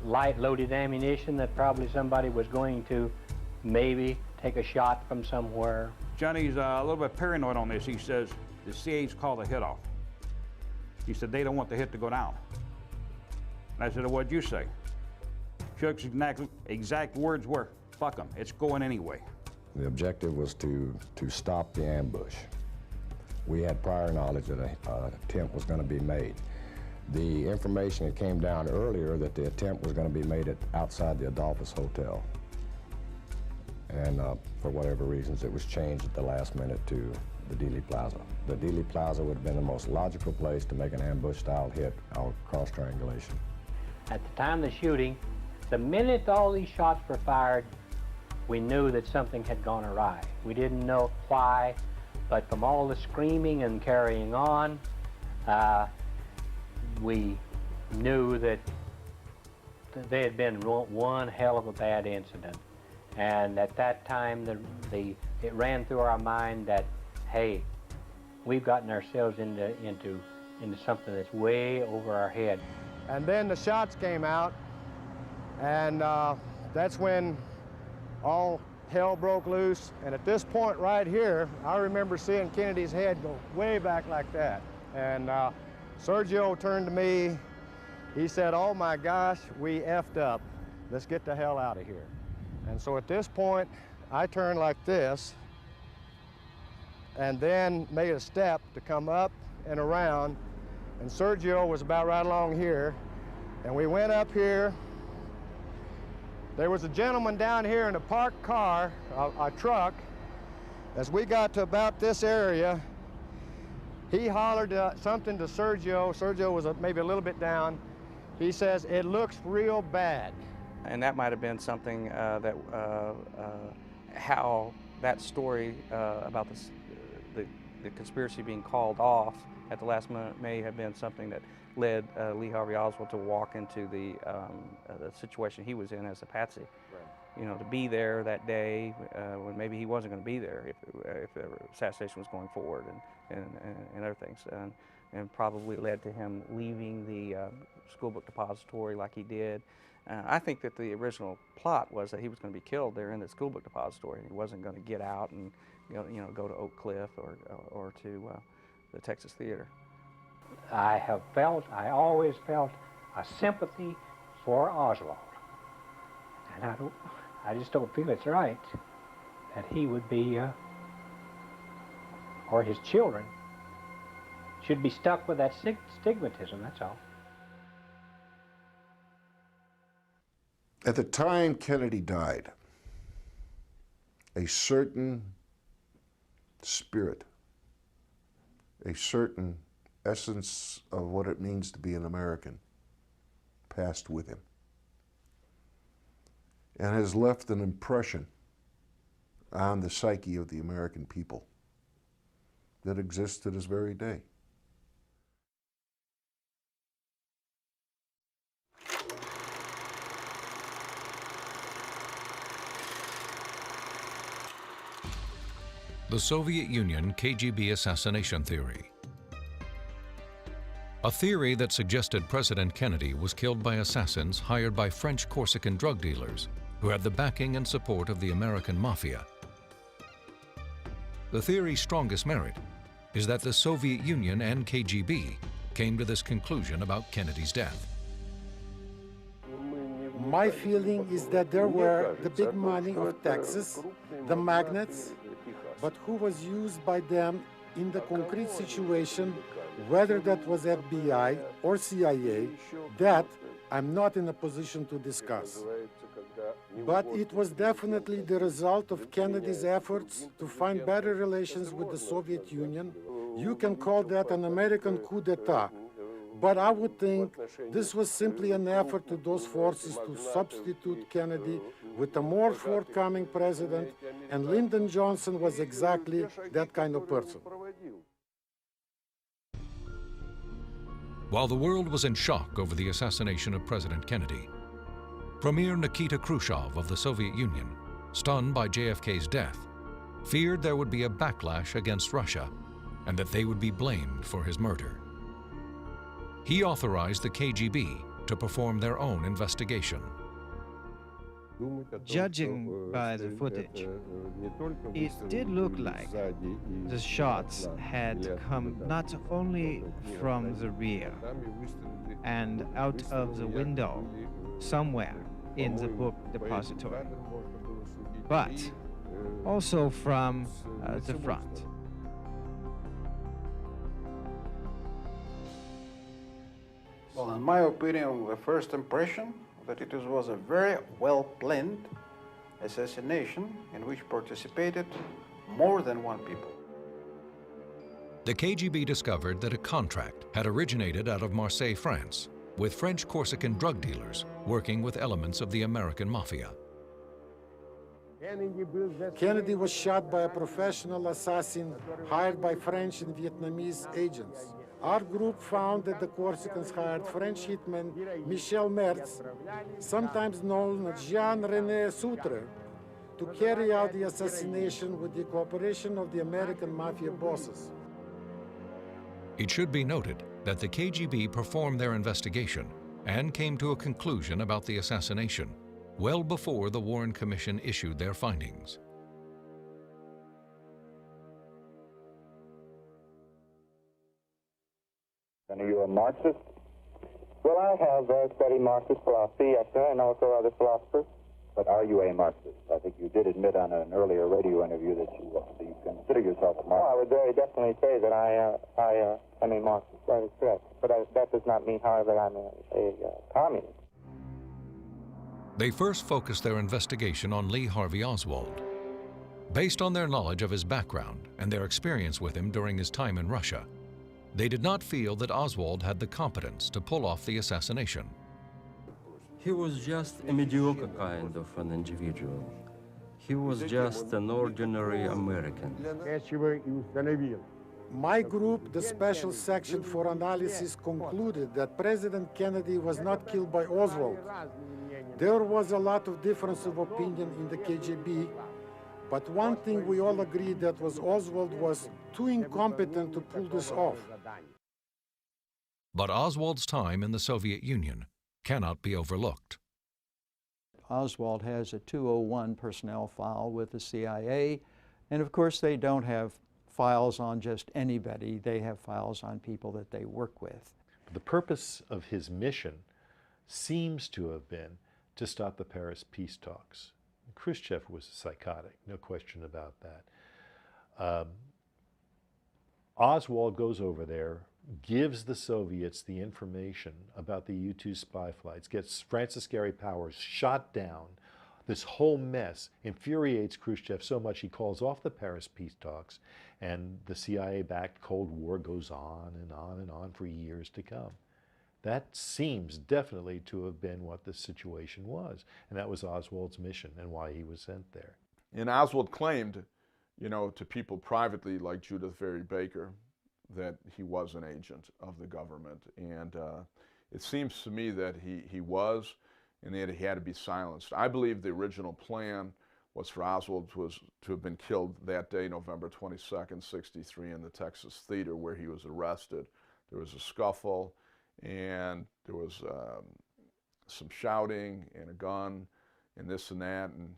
light-loaded ammunition that probably somebody was going to maybe take a shot from somewhere.
Johnny's a little bit paranoid on this. He says the CIA's called the hit off. He said they don't want the hit to go down. And I said, well, what'd you say? Chuck's exact words were, fuck them, it's going anyway.
The objective was to stop the ambush. We had prior knowledge that an attempt was going to be made. The information that came down earlier that the attempt was going to be made outside the Adolphus Hotel. And for whatever reasons, it was changed at the last minute to the Dealey Plaza. The Dealey Plaza would have been the most logical place to make an ambush-style hit or cross-triangulation.
At the time of the shooting, the minute all these shots were fired, we knew that something had gone awry. We didn't know why, but from all the screaming and carrying on, we knew that there had been one hell of a bad incident. And at that time, it ran through our mind that, hey, we've gotten ourselves into something that's way over our head.
And then the shots came out, and that's when all hell broke loose. And at this point right here, I remember seeing Kennedy's head go way back like that. And Sergio turned to me. He said, oh my gosh, we effed up. Let's get the hell out of here. And so at this point, I turned like this and then made a step to come up and around. And Sergio was about right along here. And we went up here. There was a gentleman down here in a parked car, a truck. As we got to about this area, he hollered something to Sergio. Sergio was maybe a little bit down. He says, it looks real bad.
And that might have been something how that story about the conspiracy being called off at the last minute may have been something that led Lee Harvey Oswald to walk into the situation he was in as a patsy. Right. You know, to be there that day when maybe he wasn't going to be there if the assassination was going forward and other things. And probably led to him leaving the school book depository like he did. I think that the original plot was that he was going to be killed there in the school book depository, and he wasn't going to get out and go to Oak Cliff or to the Texas Theater.
I always felt a sympathy for Oswald, and I just don't feel it's right that he would be, or his children should be stuck with that stigmatism. That's all.
At the time Kennedy died, a certain spirit, a certain essence of what it means to be an American passed with him and has left an impression on the psyche of the American people that exists to this very day.
The Soviet Union KGB assassination theory. A theory that suggested President Kennedy was killed by assassins hired by French Corsican drug dealers who had the backing and support of the American Mafia. The theory's strongest merit is that the Soviet Union and KGB came to this conclusion about Kennedy's death.
My feeling is that there were the big money of Texas, the magnates, but who was used by them in the concrete situation, whether that was FBI or CIA, that I'm not in a position to discuss. But it was definitely the result of Kennedy's efforts to find better relations with the Soviet Union. You can call that an American coup d'etat. But I would think this was simply an effort to those forces to substitute Kennedy with a more forthcoming president, and Lyndon Johnson was exactly that kind of person.
While the world was in shock over the assassination of President Kennedy, Premier Nikita Khrushchev of the Soviet Union, stunned by JFK's death, feared there would be a backlash against Russia and that they would be blamed for his murder. He authorized the KGB to perform their own investigation.
Judging by the footage, it did look like the shots had come not only from the rear and out of the window somewhere in the book depository, but also from the front.
Well, in my opinion, the first impression that it was a very well-planned assassination in which participated more than one people.
The KGB discovered that a contract had originated out of Marseille, France, with French Corsican drug dealers working with elements of the American Mafia.
Kennedy was shot by a professional assassin hired by French and Vietnamese agents. Our group found that the Corsicans hired French hitman Michel Mertz, sometimes known as Jean-René Soutre, to carry out the assassination with the cooperation of the American Mafia bosses.
It should be noted that the KGB performed their investigation and came to a conclusion about the assassination well before the Warren Commission issued their findings.
And are you a Marxist? Well, I have studied Marxist philosophy, yes, sir, and also other philosophers. But are you a Marxist? I think you did admit on an earlier radio interview that you consider yourself a Marxist. Well, I would very definitely say that I am a Marxist. That is correct. But that does not mean, however, I'm a communist.
They first focused their investigation on Lee Harvey Oswald. Based on their knowledge of his background and their experience with him during his time in Russia, they did not feel that Oswald had the competence to pull off the assassination.
He was just a mediocre kind of an individual. He was just an ordinary American.
My group, the Special Section for Analysis, concluded that President Kennedy was not killed by Oswald. There was a lot of difference of opinion in the KGB, but one thing we all agreed that was Oswald was too incompetent to pull this off.
But Oswald's time in the Soviet Union cannot be overlooked.
Oswald has a 201 personnel file with the CIA, and of course they don't have files on just anybody. They have files on people that they work with.
The purpose of his mission seems to have been to stop the Paris peace talks. Khrushchev was psychotic, no question about that. Oswald goes over there, gives the Soviets the information about the U-2 spy flights, gets Francis Gary Powers shot down. This whole mess infuriates Khrushchev so much he calls off the Paris peace talks, and the CIA-backed Cold War goes on and on and on for years to come. That seems definitely to have been what the situation was, and that was Oswald's mission and why he was sent there.
And Oswald claimed, you know, to people privately like Judith Very Baker, that he was an agent of the government. And it seems to me that he was, and that he had to be silenced. I believe the original plan was for Oswald to have been killed that day, November 22nd, '63, in the Texas Theater where he was arrested. There was a scuffle, and there was some shouting and a gun and this and that, and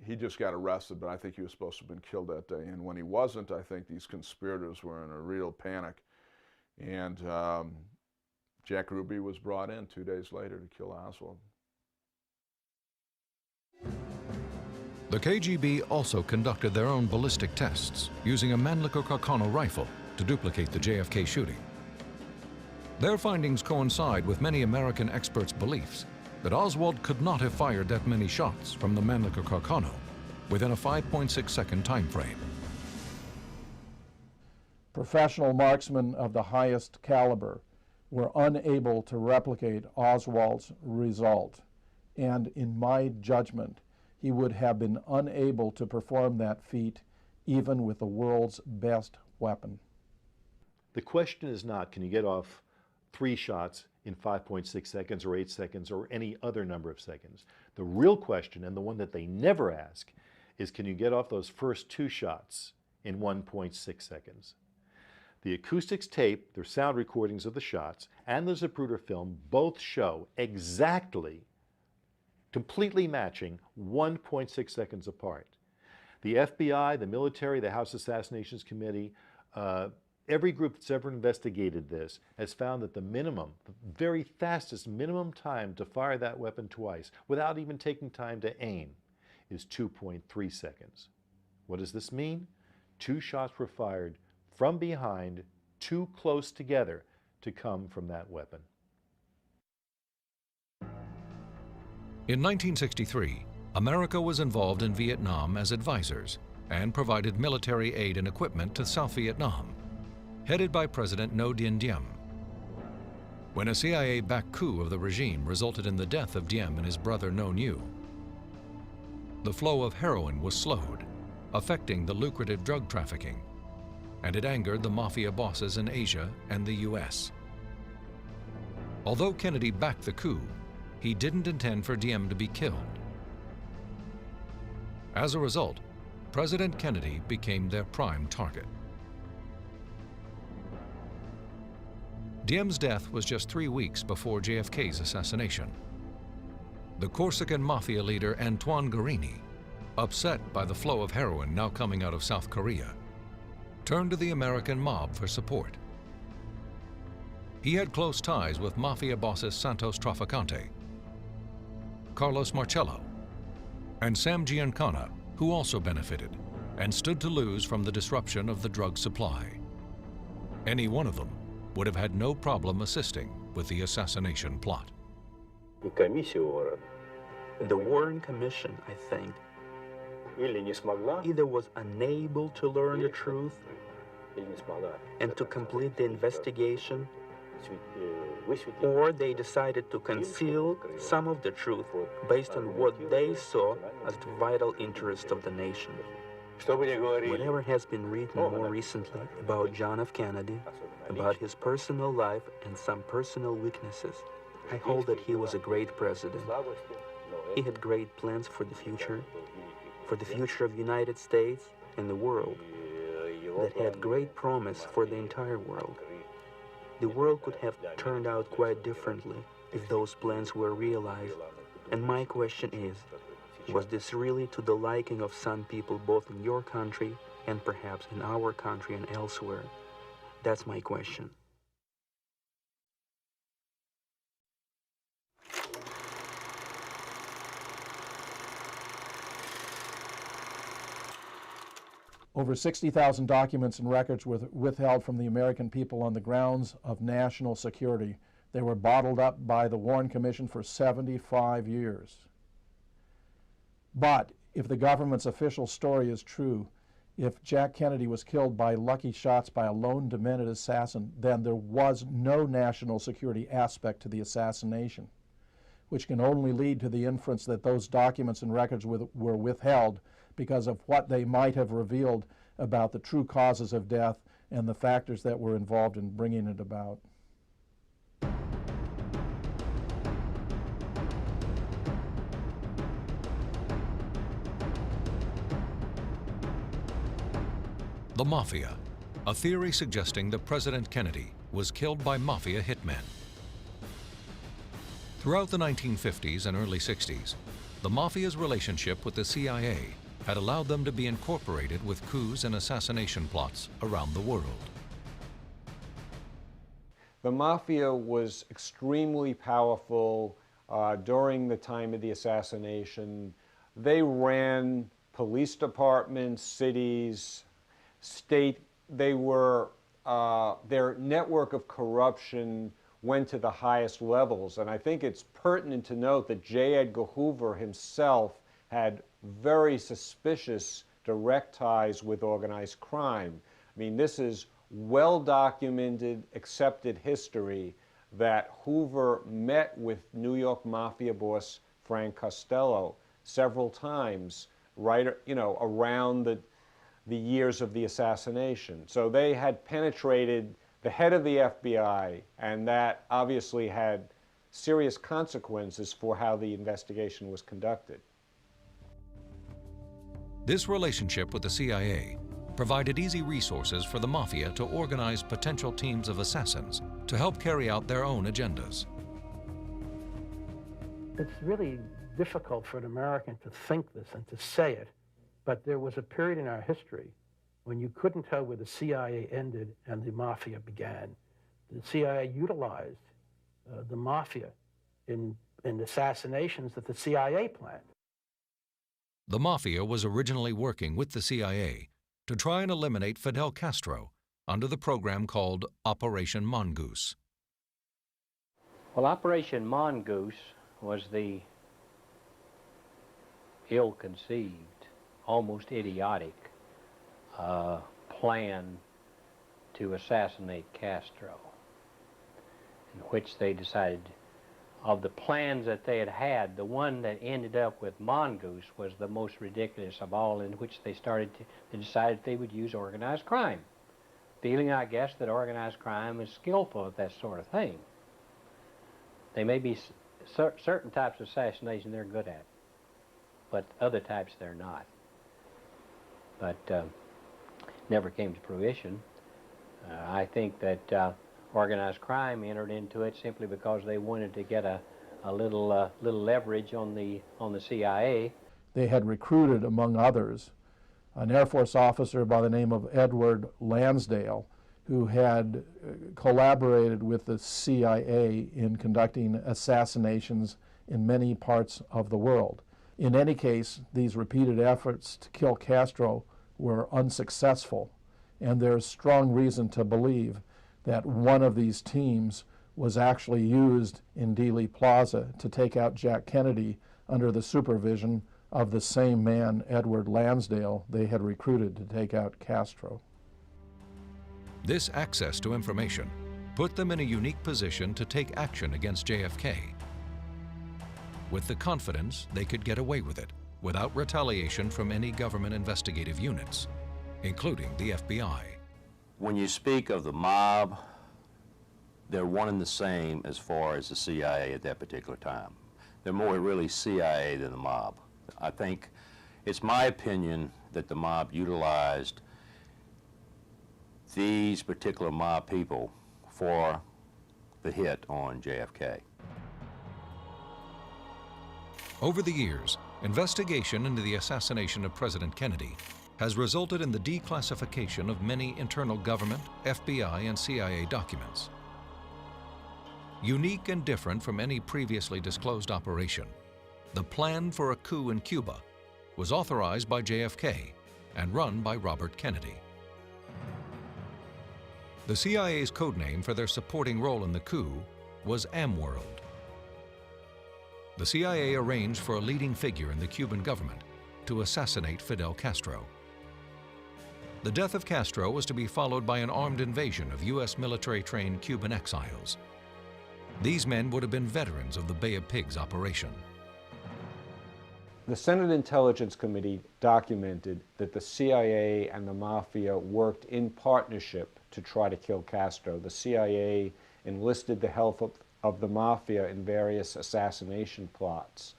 he just got arrested, but I think he was supposed to have been killed that day. And when he wasn't, I think these conspirators were in a real panic. And Jack Ruby was brought in 2 days later to kill Oswald.
The KGB also conducted their own ballistic tests using a Mannlicher Carcano rifle to duplicate the JFK shooting. Their findings coincide with many American experts' beliefs that Oswald could not have fired that many shots from the Mannlicher Carcano within a 5.6-second time frame.
Professional marksmen of the highest caliber were unable to replicate Oswald's result, and in my judgment, he would have been unable to perform that feat even with the world's best weapon.
The question is not, can you get off 3 shots in 5.6 seconds or 8 seconds or any other number of seconds? The real question, and the one that they never ask, is can you get off those first 2 shots in 1.6 seconds? The acoustics tape, their sound recordings of the shots, and the Zapruder film both show exactly, completely matching 1.6 seconds apart. The FBI, the military, the House Assassinations Committee, every group that's ever investigated this has found that the minimum, the very fastest minimum time to fire that weapon twice without even taking time to aim is 2.3 seconds. What does this mean? 2 shots were fired from behind, too close together to come from that weapon.
In 1963, America was involved in Vietnam as advisors and provided military aid and equipment to South Vietnam, headed by President Ngo Dinh Diem. When a CIA-backed coup of the regime resulted in the death of Diem and his brother Ngo Nhu, the flow of heroin was slowed, affecting the lucrative drug trafficking, and it angered the Mafia bosses in Asia and the US. Although Kennedy backed the coup, he didn't intend for Diem to be killed. As a result, President Kennedy became their prime target. Diem's death was just 3 weeks before JFK's assassination. The Corsican Mafia leader Antoine Guarini, upset by the flow of heroin now coming out of South Korea, turned to the American mob for support. He had close ties with Mafia bosses Santos Trafficante, Carlos Marcello, and Sam Giancana, who also benefited and stood to lose from the disruption of the drug supply. Any one of them would have had no problem assisting with the assassination plot.
The Warren Commission, I think, either was unable to learn the truth and to complete the investigation, or they decided to conceal some of the truth based on what they saw as the vital interest of the nation. Whatever has been written more recently about John F. Kennedy, about his personal life and some personal weaknesses, I hold that he was a great president. He had great plans for the future of the United States and the world, that had great promise for the entire world. The world could have turned out quite differently if those plans were realized. And my question is, was this really to the liking of some people both in your country and perhaps in our country and elsewhere? That's my question.
Over 60,000 documents and records were withheld from the American people on the grounds of national security. They were bottled up by the Warren Commission for 75 years. But if the government's official story is true, if Jack Kennedy was killed by lucky shots by a lone demented assassin, then there was no national security aspect to the assassination, which can only lead to the inference that those documents and records were withheld because of what they might have revealed about the true causes of death and the factors that were involved in bringing it about.
The Mafia, a theory suggesting that President Kennedy was killed by Mafia hitmen. Throughout the 1950s and early 60s, the Mafia's relationship with the CIA had allowed them to be incorporated with coups and assassination plots around the world.
The Mafia was extremely powerful during the time of the assassination. They ran police departments, cities, state. They were, their network of corruption went to the highest levels. And I think it's pertinent to note that J. Edgar Hoover himself had very suspicious direct ties with organized crime. I mean, this is well-documented, accepted history that Hoover met with New York Mafia boss Frank Costello several times, right, around the years of the assassination. So they had penetrated the head of the FBI, and that obviously had serious consequences for how the investigation was conducted.
This relationship with the CIA provided easy resources for the Mafia to organize potential teams of assassins to help carry out their own agendas.
It's really difficult for an American to think this and to say it, but there was a period in our history when you couldn't tell where the CIA ended and the Mafia began. The CIA utilized the Mafia in assassinations that the CIA planned.
The Mafia was originally working with the CIA to try and eliminate Fidel Castro under the program called Operation Mongoose.
Well, Operation Mongoose was the ill-conceived, almost idiotic plan to assassinate Castro, in which they decided, of the plans that they had had, the one that ended up with Mongoose was the most ridiculous of all, in which they decided they would use organized crime, feeling, I guess, that organized crime is skillful at that sort of thing. They may be certain types of assassination they're good at, but other types they're not. But never came to fruition. I think that organized crime entered into it simply because they wanted to get a little leverage on the CIA.
They had recruited, among others, an Air Force officer by the name of Edward Lansdale, who had collaborated with the CIA in conducting assassinations in many parts of the world. In any case, these repeated efforts to kill Castro were unsuccessful, and there's strong reason to believe that one of these teams was actually used in Dealey Plaza to take out Jack Kennedy under the supervision of the same man, Edward Lansdale, they had recruited to take out Castro.
This access to information put them in a unique position to take action against JFK, with the confidence they could get away with it without retaliation from any government investigative units, including the FBI.
When you speak of the mob, they're one and the same as far as the CIA at that particular time. They're more really CIA than the mob. I think it's my opinion that the mob utilized these particular mob people for the hit on JFK.
Over the years, investigation into the assassination of President Kennedy has resulted in the declassification of many internal government, FBI, and CIA documents. Unique and different from any previously disclosed operation, the plan for a coup in Cuba was authorized by JFK and run by Robert Kennedy. The CIA's codename for their supporting role in the coup was AMWORLD. The CIA arranged for a leading figure in the Cuban government to assassinate Fidel Castro. The death of Castro was to be followed by an armed invasion of U.S. military-trained Cuban exiles. These men would have been veterans of the Bay of Pigs operation.
The Senate Intelligence Committee documented that the CIA and the Mafia worked in partnership to try to kill Castro. The CIA enlisted the help of the Mafia in various assassination plots.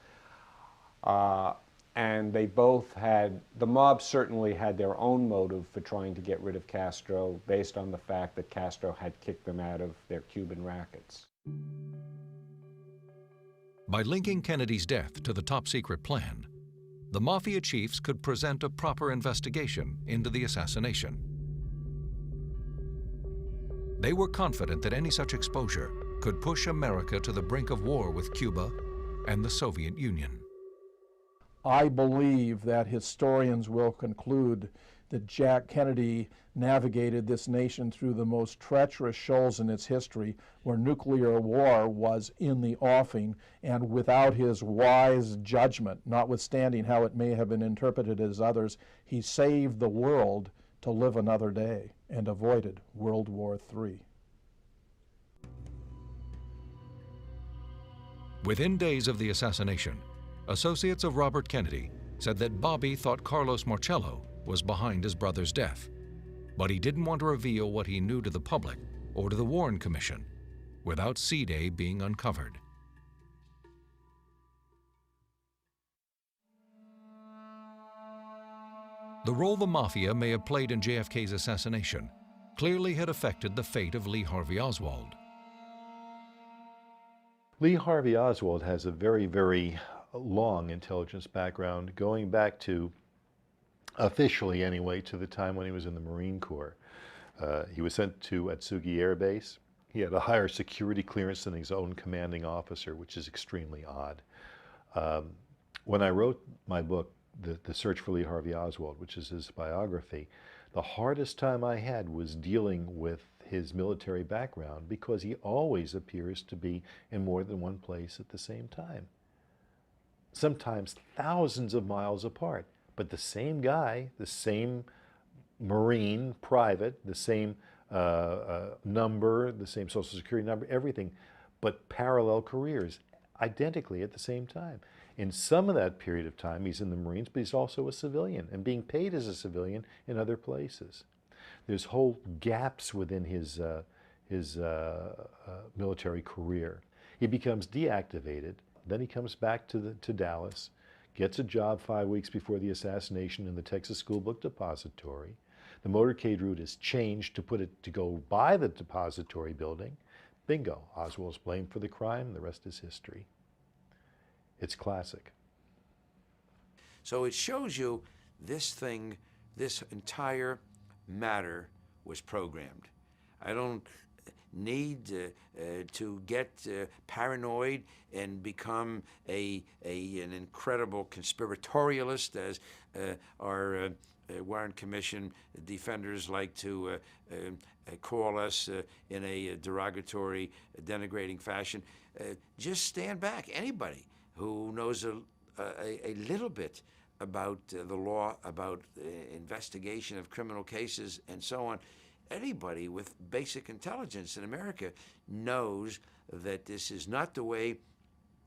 And they both had, the mob certainly had their own motive for trying to get rid of Castro based on the fact that Castro had kicked them out of their Cuban rackets.
By linking Kennedy's death to the top-secret plan, the Mafia chiefs could present a proper investigation into the assassination. They were confident that any such exposure could push America to the brink of war with Cuba and the Soviet Union.
I believe that historians will conclude that Jack Kennedy navigated this nation through the most treacherous shoals in its history, where nuclear war was in the offing, and without his wise judgment, notwithstanding how it may have been interpreted as others, he saved the world to live another day and avoided World War III.
Within days of the assassination, associates of Robert Kennedy said that Bobby thought Carlos Marcello was behind his brother's death, but he didn't want to reveal what he knew to the public or to the Warren Commission without C-Day being uncovered. The role the Mafia may have played in JFK's assassination clearly had affected the fate of Lee Harvey Oswald.
Lee Harvey Oswald has a very, very long intelligence background, going back to, officially anyway, to the time when he was in the Marine Corps. He was sent to Atsugi Air Base. He had a higher security clearance than his own commanding officer, which is extremely odd. When I wrote my book, The Search for Lee Harvey Oswald, which is his biography, the hardest time I had was dealing with his military background, because he always appears to be in more than one place at the same time. Sometimes thousands of miles apart, but the same guy, the same Marine private, the same number, the same Social Security number, everything, but parallel careers, identically at the same time. In some of that period of time, he's in the Marines, but he's also a civilian and being paid as a civilian in other places. There's whole gaps within his military career. He becomes deactivated, then he comes back to Dallas, gets a job 5 weeks before the assassination in the Texas School Book Depository. The motorcade route is changed to go by the depository building. Bingo, Oswald's blamed for the crime, the rest is history. It's classic.
So it shows you this thing, this entire matter was programmed. I don't need to get paranoid and become an incredible conspiratorialist, as our Warren Commission defenders like to call us in a derogatory, denigrating fashion. Just stand back. Anybody who knows a little bit about the law, about investigation of criminal cases and so on, anybody with basic intelligence in America knows that this is not the way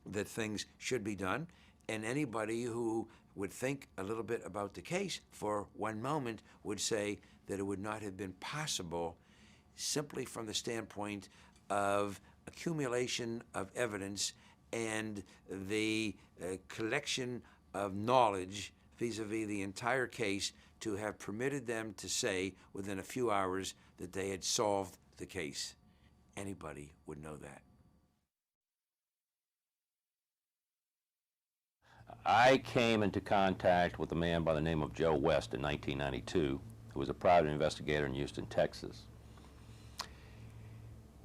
that things should be done, and anybody who would think a little bit about the case for one moment would say that it would not have been possible, simply from the standpoint of accumulation of evidence and the collection of knowledge vis-a-vis the entire case, to have permitted them to say within a few hours that they had solved the case. Anybody would know that.
I came into contact with a man by the name of Joe West in 1992, who was a private investigator in Houston, Texas.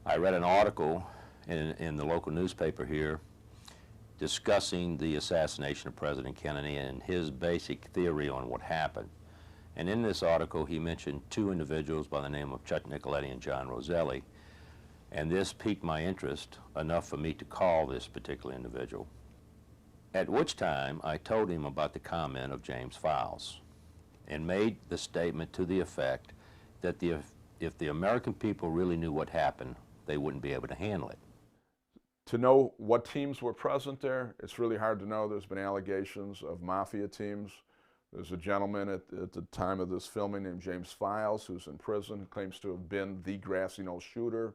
I read an article in the local newspaper here discussing the assassination of President Kennedy and his basic theory on what happened. And in this article, he mentioned two individuals by the name of Chuck Nicoletti and John Roselli. And this piqued my interest enough for me to call this particular individual. At which time, I told him about the comment of James Files and made the statement to the effect that if the American people really knew what happened, they wouldn't be able to handle it.
To know what teams were present there, it's really hard to know. There's been allegations of Mafia teams. There's a gentleman at the time of this filming named James Files, who's in prison, who claims to have been the Grassy Knoll shooter,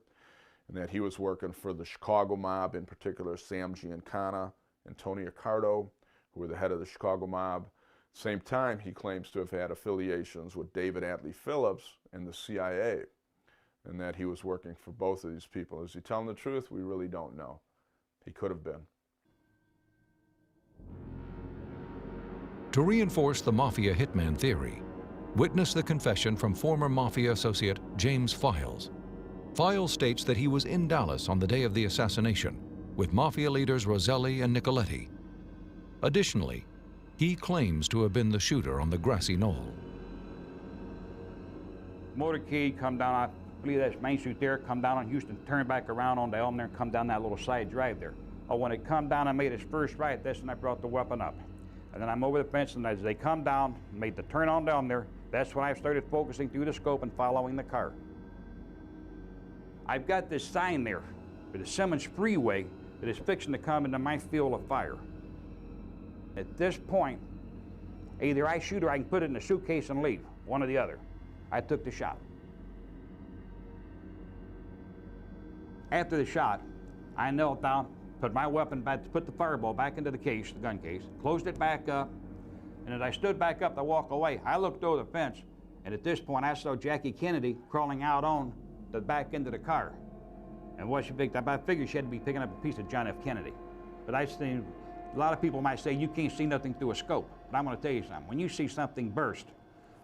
and that he was working for the Chicago mob, in particular Sam Giancana and Tony Accardo, who were the head of the Chicago mob. Same time, he claims to have had affiliations with David Atlee Phillips and the CIA, and that he was working for both of these people. Is he telling the truth? We really don't know. He could have been.
To reinforce the Mafia hitman theory, witness the confession from former Mafia associate James Files. Files states that he was in Dallas on the day of the assassination with Mafia leaders Roselli and Nicoletti. Additionally, he claims to have been the shooter on the Grassy Knoll.
Motorcade come down, I believe that's Main Street there, come down on Houston, turn back around on the Elm there, and come down that little side drive there. Oh, when it come down and made its first right, that's when I brought the weapon up. And then I'm over the fence, and as they come down, made the turn on down there, that's when I started focusing through the scope and following the car. I've got this sign there for the Simmons Freeway that is fixing to come into my field of fire. At this point, either I shoot or I can put it in a suitcase and leave, one or the other. I took the shot. After the shot, I knelt down, put my weapon back, put the fireball back into the case, the gun case, closed it back up, and And as I stood back up to walk away, I looked over the fence, and at this point I saw Jackie Kennedy crawling out on the back end of the car. And what she picked up, I figured she had to be picking up a piece of John F. Kennedy. But I think a lot of people might say you can't see nothing through a scope. But I'm going to tell you something. When you see something burst,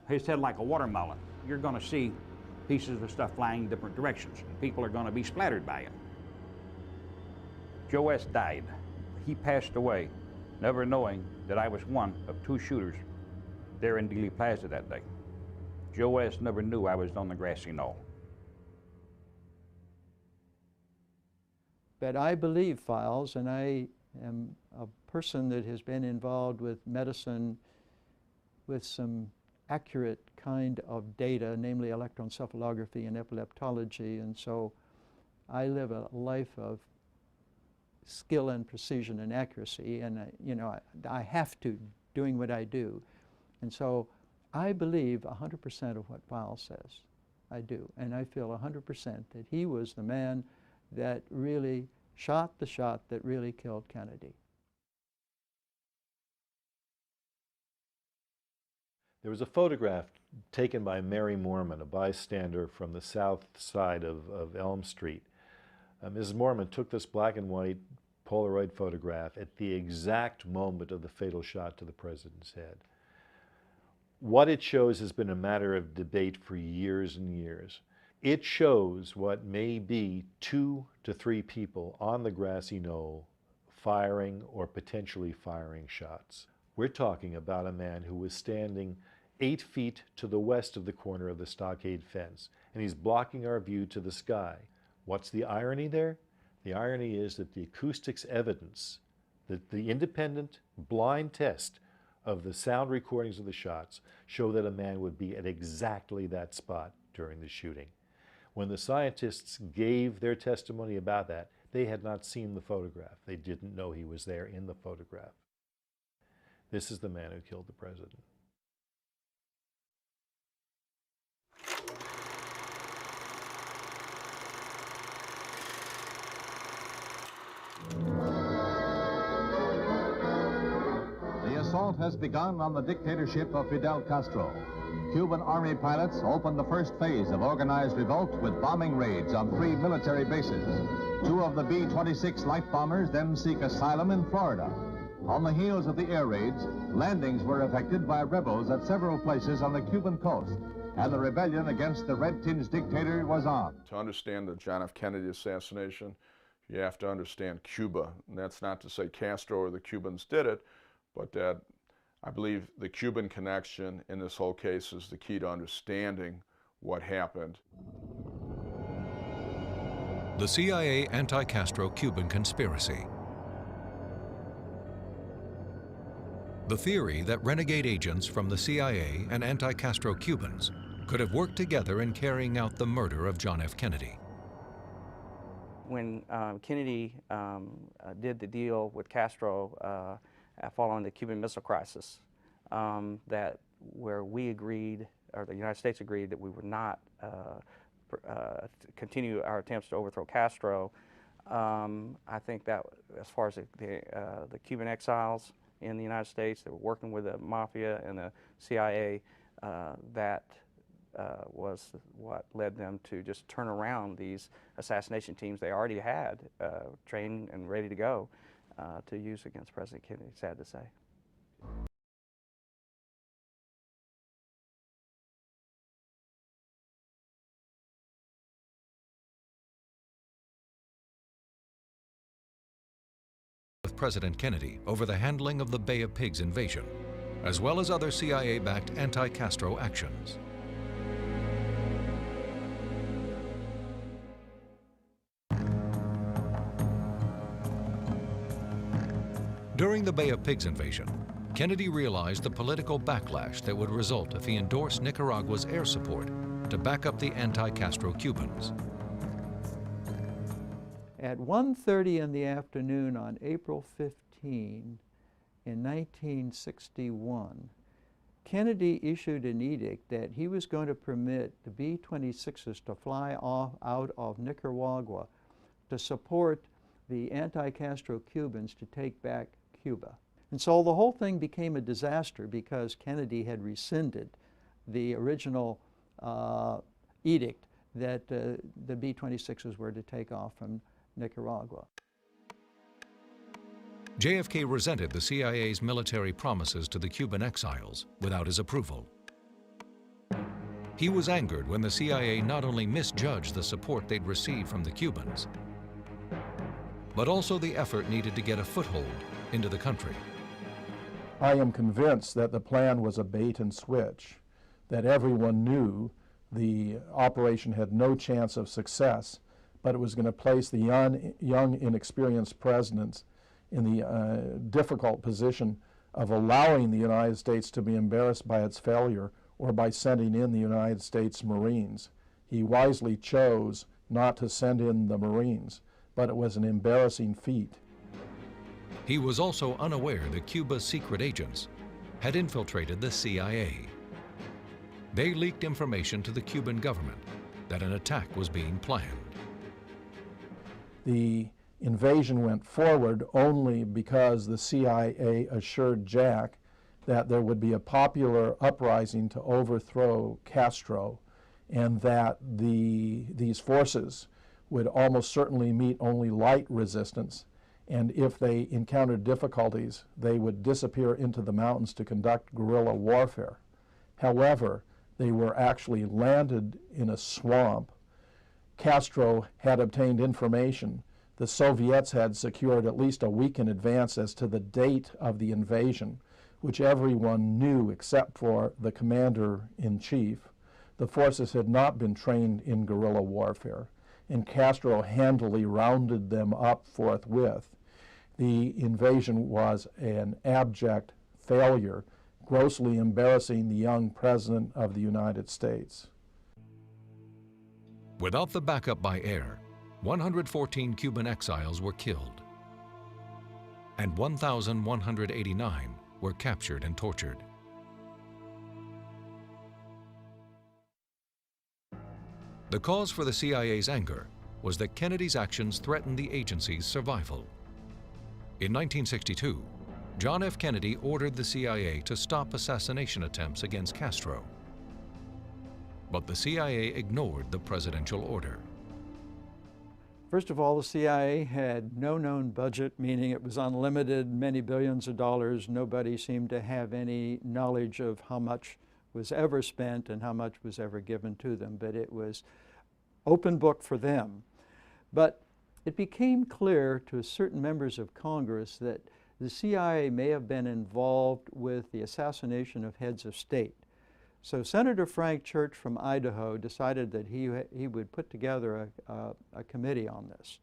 his head like a watermelon, you're going to see pieces of stuff flying in different directions. People are going to be splattered by it. Joe S. died. He passed away, never knowing that I was one of two shooters there in Dealey Plaza that day. Joe S. never knew I was on the grassy knoll.
But I believe files, and I am a person that has been involved with medicine with some accurate kind of data, namely electroencephalography and epileptology, and so I live a life of skill and precision and accuracy, and I have to, doing what I do. And so I believe 100% of what file says. I do, and I feel 100% that he was the man that really shot the shot that really killed Kennedy.
There was a photograph taken by Mary Moorman, a bystander from the south side of Elm Street. Mrs. Moorman took this black and white Polaroid photograph at the exact moment of the fatal shot to the president's head. What it shows has been a matter of debate for years and years. It shows what may be 2 to 3 people on the grassy knoll firing or potentially firing shots. We're talking about a man who was standing 8 feet to the west of the corner of the stockade fence, and he's blocking our view to the sky. What's the irony there? The irony is that the acoustics evidence, that the independent blind test of the sound recordings of the shots show that a man would be at exactly that spot during the shooting. When the scientists gave their testimony about that, they had not seen the photograph. They didn't know he was there in the photograph. This is the man who killed the president.
The assault has begun on the dictatorship of Fidel Castro. Cuban army pilots opened the first phase of organized revolt with bombing raids on 3 military bases. 2 of the B-26 light bombers then seek asylum in Florida. On the heels of the air raids, landings were effected by rebels at several places on the Cuban coast, and the rebellion against the red-tinged dictator was on.
To understand the John F. Kennedy assassination, you have to understand Cuba. And that's not to say Castro or the Cubans did it, but that I believe the Cuban connection in this whole case is the key to understanding what happened.
The CIA anti-Castro Cuban conspiracy. The theory that renegade agents from the CIA and anti-Castro Cubans could have worked together in carrying out the murder of John F. Kennedy.
When Kennedy did the deal with Castro following the Cuban Missile Crisis, where we agreed, or the United States agreed, that we would not continue our attempts to overthrow Castro. I think that as far as the Cuban exiles in the United States that were working with the Mafia and the CIA, that was what led them to just turn around these assassination teams they already had trained and ready to go to use against President Kennedy, sad to say.
With President Kennedy over the handling of the Bay of Pigs invasion, as well as other CIA-backed anti-Castro actions. During the Bay of Pigs invasion, Kennedy realized the political backlash that would result if he endorsed Nicaragua's air support to back up the anti-Castro Cubans.
At 1:30 in the afternoon on April 15 in 1961, Kennedy issued an edict that he was going to permit the B-26s to fly out of Nicaragua to support the anti-Castro Cubans to take back Cuba. And so the whole thing became a disaster because Kennedy had rescinded the original edict that the B-26s were to take off from Nicaragua.
JFK resented the CIA's military promises to the Cuban exiles without his approval. He was angered when the CIA not only misjudged the support they'd received from the Cubans, but also the effort needed to get a foothold into the country.
I am convinced that the plan was a bait and switch, that everyone knew the operation had no chance of success, but it was going to place the young, inexperienced president in the difficult position of allowing the United States to be embarrassed by its failure or by sending in the United States Marines. He wisely chose not to send in the Marines, but it was an embarrassing feat.
He was also unaware that Cuba's secret agents had infiltrated the CIA. They leaked information to the Cuban government that an attack was being planned.
The invasion went forward only because the CIA assured Jack that there would be a popular uprising to overthrow Castro, and that these forces would almost certainly meet only light resistance, and if they encountered difficulties, they would disappear into the mountains to conduct guerrilla warfare. However, they were actually landed in a swamp. Castro had obtained information. The Soviets had secured at least a week in advance as to the date of the invasion, which everyone knew except for the commander-in-chief. The forces had not been trained in guerrilla warfare, and Castro handily rounded them up forthwith. The invasion was an abject failure, grossly embarrassing the young President of the United States.
Without the backup by air, 114 Cuban exiles were killed, and 1,189 were captured and tortured. The cause for the CIA's anger was that Kennedy's actions threatened the agency's survival. In 1962, John F. Kennedy ordered the CIA to stop assassination attempts against Castro. But the CIA ignored the presidential order.
First of all, the CIA had no known budget, meaning it was unlimited, many billions of dollars. Nobody seemed to have any knowledge of how much was ever spent and how much was ever given to them, but it was open book for them. But it became clear to certain members of Congress that the CIA may have been involved with the assassination of heads of state. So Senator Frank Church from Idaho decided that he would put together a committee on this.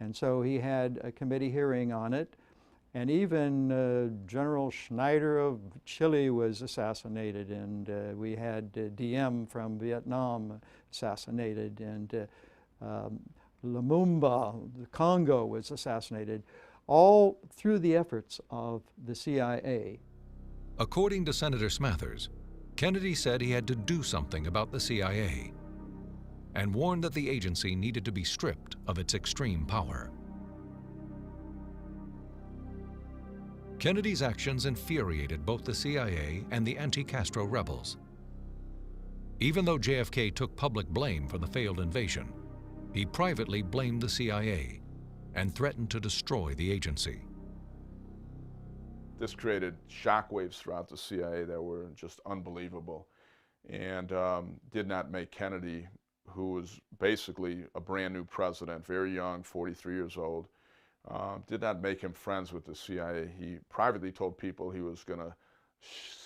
And so he had a committee hearing on it, and even General Schneider of Chile was assassinated, and we had Diem from Vietnam assassinated, and Lumumba, the Congo, was assassinated, all through the efforts of the CIA.
According to Senator Smathers, Kennedy said he had to do something about the CIA and warned that the agency needed to be stripped of its extreme power. Kennedy's actions infuriated both the CIA and the anti-Castro rebels. Even though JFK took public blame for the failed invasion, he privately blamed the CIA and threatened to destroy the agency.
This created shockwaves throughout the CIA that were just unbelievable, and did not make Kennedy, who was basically a brand new president, very young, 43 years old, did not make him friends with the CIA. He privately told people he was going to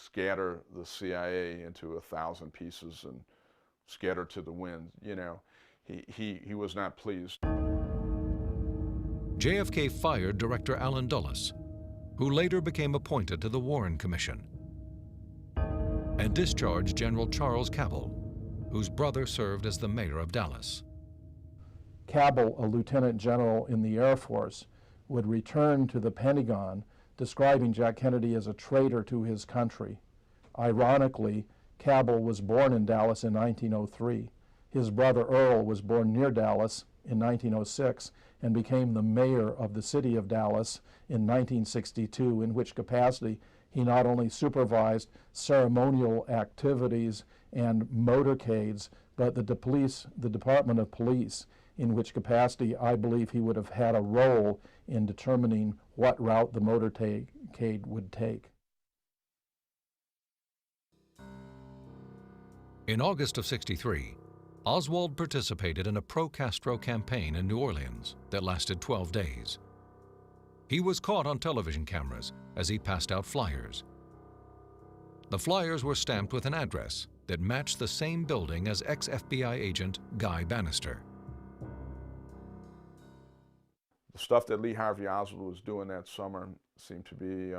scatter the CIA into 1,000 pieces and scatter to the wind. You know, he was not pleased.
JFK fired Director Allen Dulles, who later became appointed to the Warren Commission, and discharged General Charles Cabell, whose brother served as the mayor of Dallas.
Cabell, a lieutenant general in the Air Force, would return to the Pentagon describing Jack Kennedy as a traitor to his country. Ironically, Cabell was born in Dallas in 1903. His brother Earl was born near Dallas in 1906 and became the mayor of the city of Dallas in 1962, in which capacity he not only supervised ceremonial activities and motorcades, but the Department of Police, in which capacity I believe he would have had a role in determining what route the motorcade would take.
In August of '63, Oswald participated in a pro-Castro campaign in New Orleans that lasted 12 days. He was caught on television cameras as he passed out flyers. The flyers were stamped with an address that matched the same building as ex-FBI agent Guy Bannister.
The stuff that Lee Harvey Oswald was doing that summer seemed to be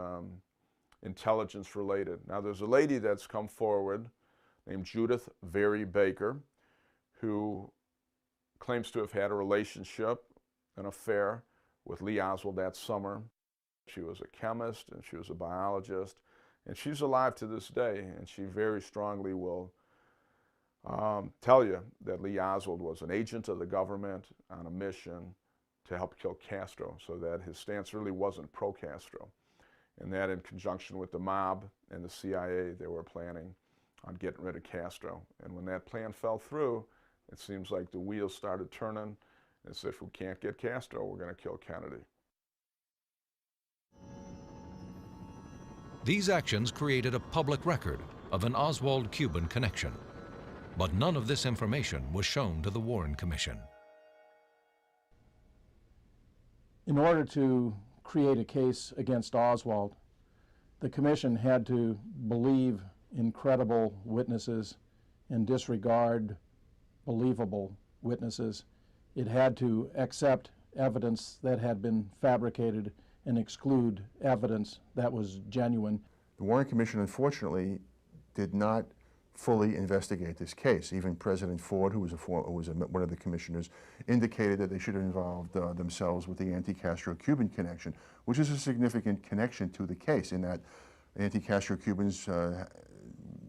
intelligence related. Now there's a lady that's come forward named Judith Very Baker, who claims to have had a relationship, an affair with Lee Oswald that summer. She was a chemist and she was a biologist, and she's alive to this day, and she very strongly will tell you that Lee Oswald was an agent of the government on a mission to help kill Castro, so that his stance really wasn't pro-Castro, and that in conjunction with the mob and the CIA, they were planning on getting rid of Castro. And when that plan fell through, it seems like the wheels started turning, as if we can't get Castro, we're going to kill Kennedy.
These actions created a public record of an Oswald-Cuban connection, but none of this information was shown to the Warren Commission.
In order to create a case against Oswald, the commission had to believe incredible witnesses and disregard believable witnesses. It had to accept evidence that had been fabricated and exclude evidence that was genuine.
The Warren Commission, unfortunately, did not fully investigate this case. Even President Ford, who was one of the commissioners, indicated that they should have involved themselves with the anti-Castro Cuban connection, which is a significant connection to the case, in that anti-Castro Cubans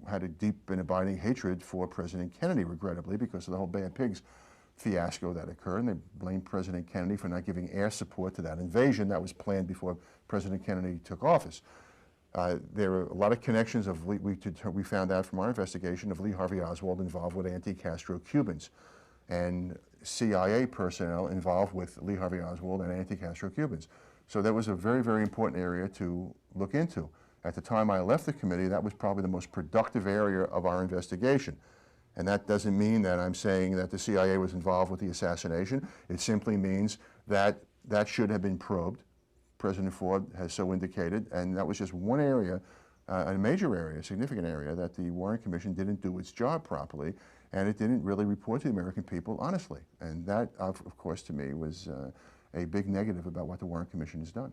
had a deep and abiding hatred for President Kennedy, regrettably, because of the whole Bay of Pigs fiasco that occurred, and they blamed President Kennedy for not giving air support to that invasion that was planned before President Kennedy took office. There were a lot of connections of, we found out from our investigation, of Lee Harvey Oswald involved with anti-Castro Cubans, and CIA personnel involved with Lee Harvey Oswald and anti-Castro Cubans. So that was a very, very important area to look into. At the time I left the committee, that was probably the most productive area of our investigation. And that doesn't mean that I'm saying that the CIA was involved with the assassination. It simply means that that should have been probed. President Ford has so indicated, and that was just one area, a major area, a significant area, that the Warren Commission didn't do its job properly, and it didn't really report to the American people honestly. And that, of course, to me, was a big negative about what the Warren Commission has done.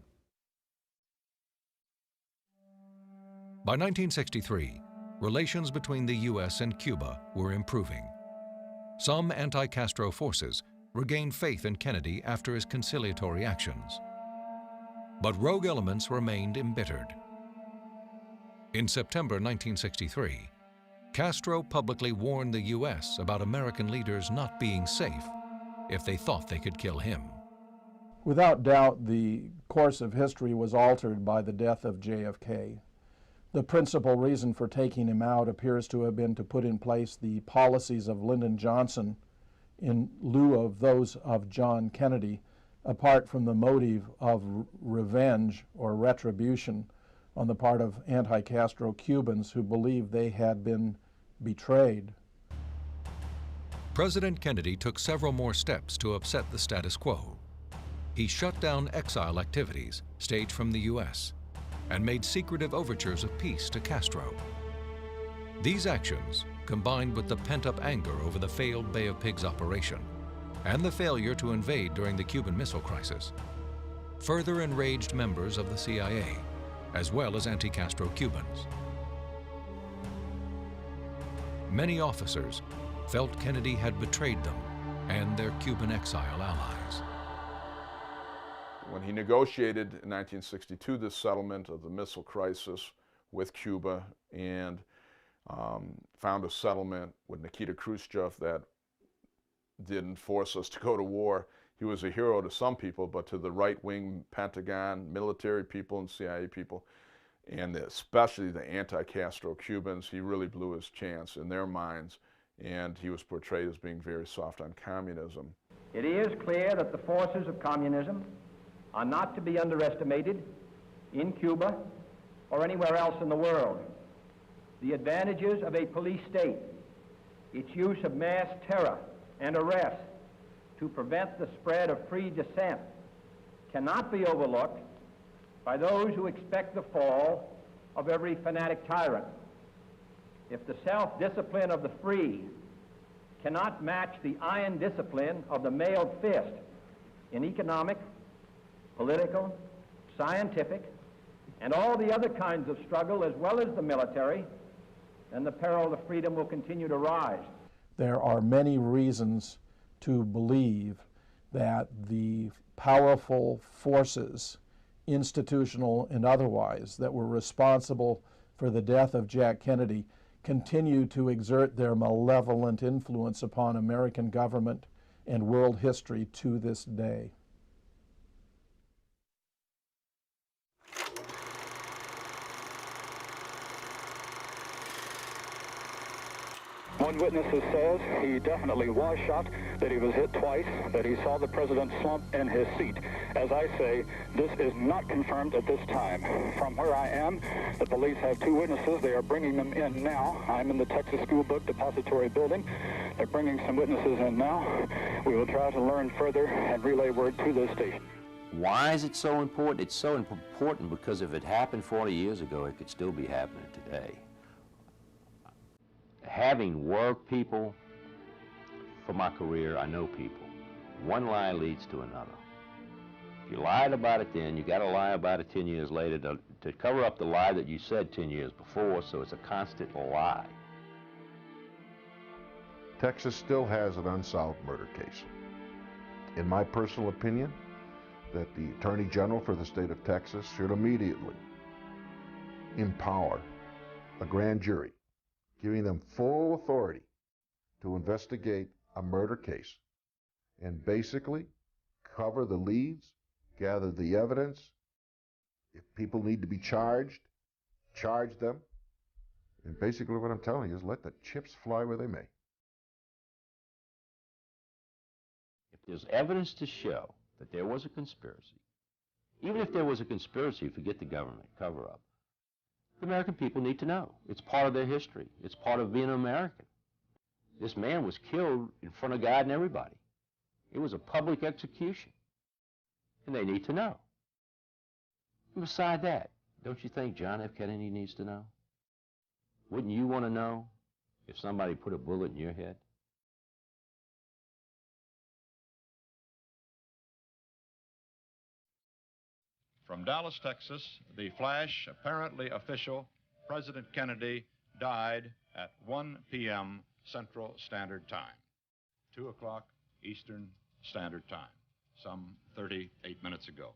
By 1963, relations between the U.S. and Cuba were improving. Some anti-Castro forces regained faith in Kennedy after his conciliatory actions. But rogue elements remained embittered. In September 1963, Castro publicly warned the U.S. about American leaders not being safe if they thought they could kill him.
Without doubt, the course of history was altered by the death of JFK. The principal reason for taking him out appears to have been to put in place the policies of Lyndon Johnson in lieu of those of John Kennedy, apart from the motive of revenge or retribution on the part of anti-Castro Cubans who believed they had been betrayed.
President Kennedy took several more steps to upset the status quo. He shut down exile activities staged from the U.S. and made secretive overtures of peace to Castro. These actions, combined with the pent-up anger over the failed Bay of Pigs operation and the failure to invade during the Cuban Missile Crisis, further enraged members of the CIA, as well as anti-Castro Cubans. Many officers felt Kennedy had betrayed them and their Cuban exile allies.
When he negotiated in 1962 this settlement of the missile crisis with Cuba and found a settlement with Nikita Khrushchev that didn't force us to go to war. He was a hero to some people, but to the right-wing Pentagon, military people and CIA people, and especially the anti-Castro Cubans, he really blew his chance in their minds, and he was portrayed as being very soft on communism.
It is clear that the forces of communism are not to be underestimated in Cuba or anywhere else in the world. The advantages of a police state, its use of mass terror and arrest to prevent the spread of free dissent, cannot be overlooked by those who expect the fall of every fanatic tyrant. If the self-discipline of the free cannot match the iron discipline of the mailed fist in economic, political, scientific, and all the other kinds of struggle as well as the military, then the peril of freedom will continue to rise.
There are many reasons to believe that the powerful forces, institutional and otherwise, that were responsible for the death of Jack Kennedy continue to exert their malevolent influence upon American government and world history to this day.
One witness says he definitely was shot, that he was hit twice, that he saw the president slump in his seat. As I say, this is not confirmed at this time. From where I am, the police have two witnesses. They are bringing them in now. I'm in the Texas School Book Depository building. They're bringing some witnesses in now. We will try to learn further and relay word to this station.
Why is it so important? It's so important because if it happened 40 years ago, it could still be happening today. Having worked people for my career, I know people. One lie leads to another. If you lied about it then, you got to lie about it 10 years later to cover up the lie that you said 10 years before, so it's a constant lie.
Texas still has an unsolved murder case. In my personal opinion, that the Attorney General for the state of Texas should immediately empower a grand jury, giving them full authority to investigate a murder case and basically cover the leads, gather the evidence. If people need to be charged, charge them. And basically what I'm telling you is let the chips fly where they may.
If there's evidence to show that there was a conspiracy, even if there was a conspiracy, forget the government cover-up, the American people need to know. It's part of their history. It's part of being an American. This man was killed in front of God and everybody. It was a public execution, and they need to know. And beside that, don't you think John F. Kennedy needs to know? Wouldn't you want to know if somebody put a bullet in your head?
From Dallas, Texas, the flash, apparently official, President Kennedy died at 1 p.m. Central Standard Time, 2 o'clock Eastern Standard Time, some 38 minutes ago.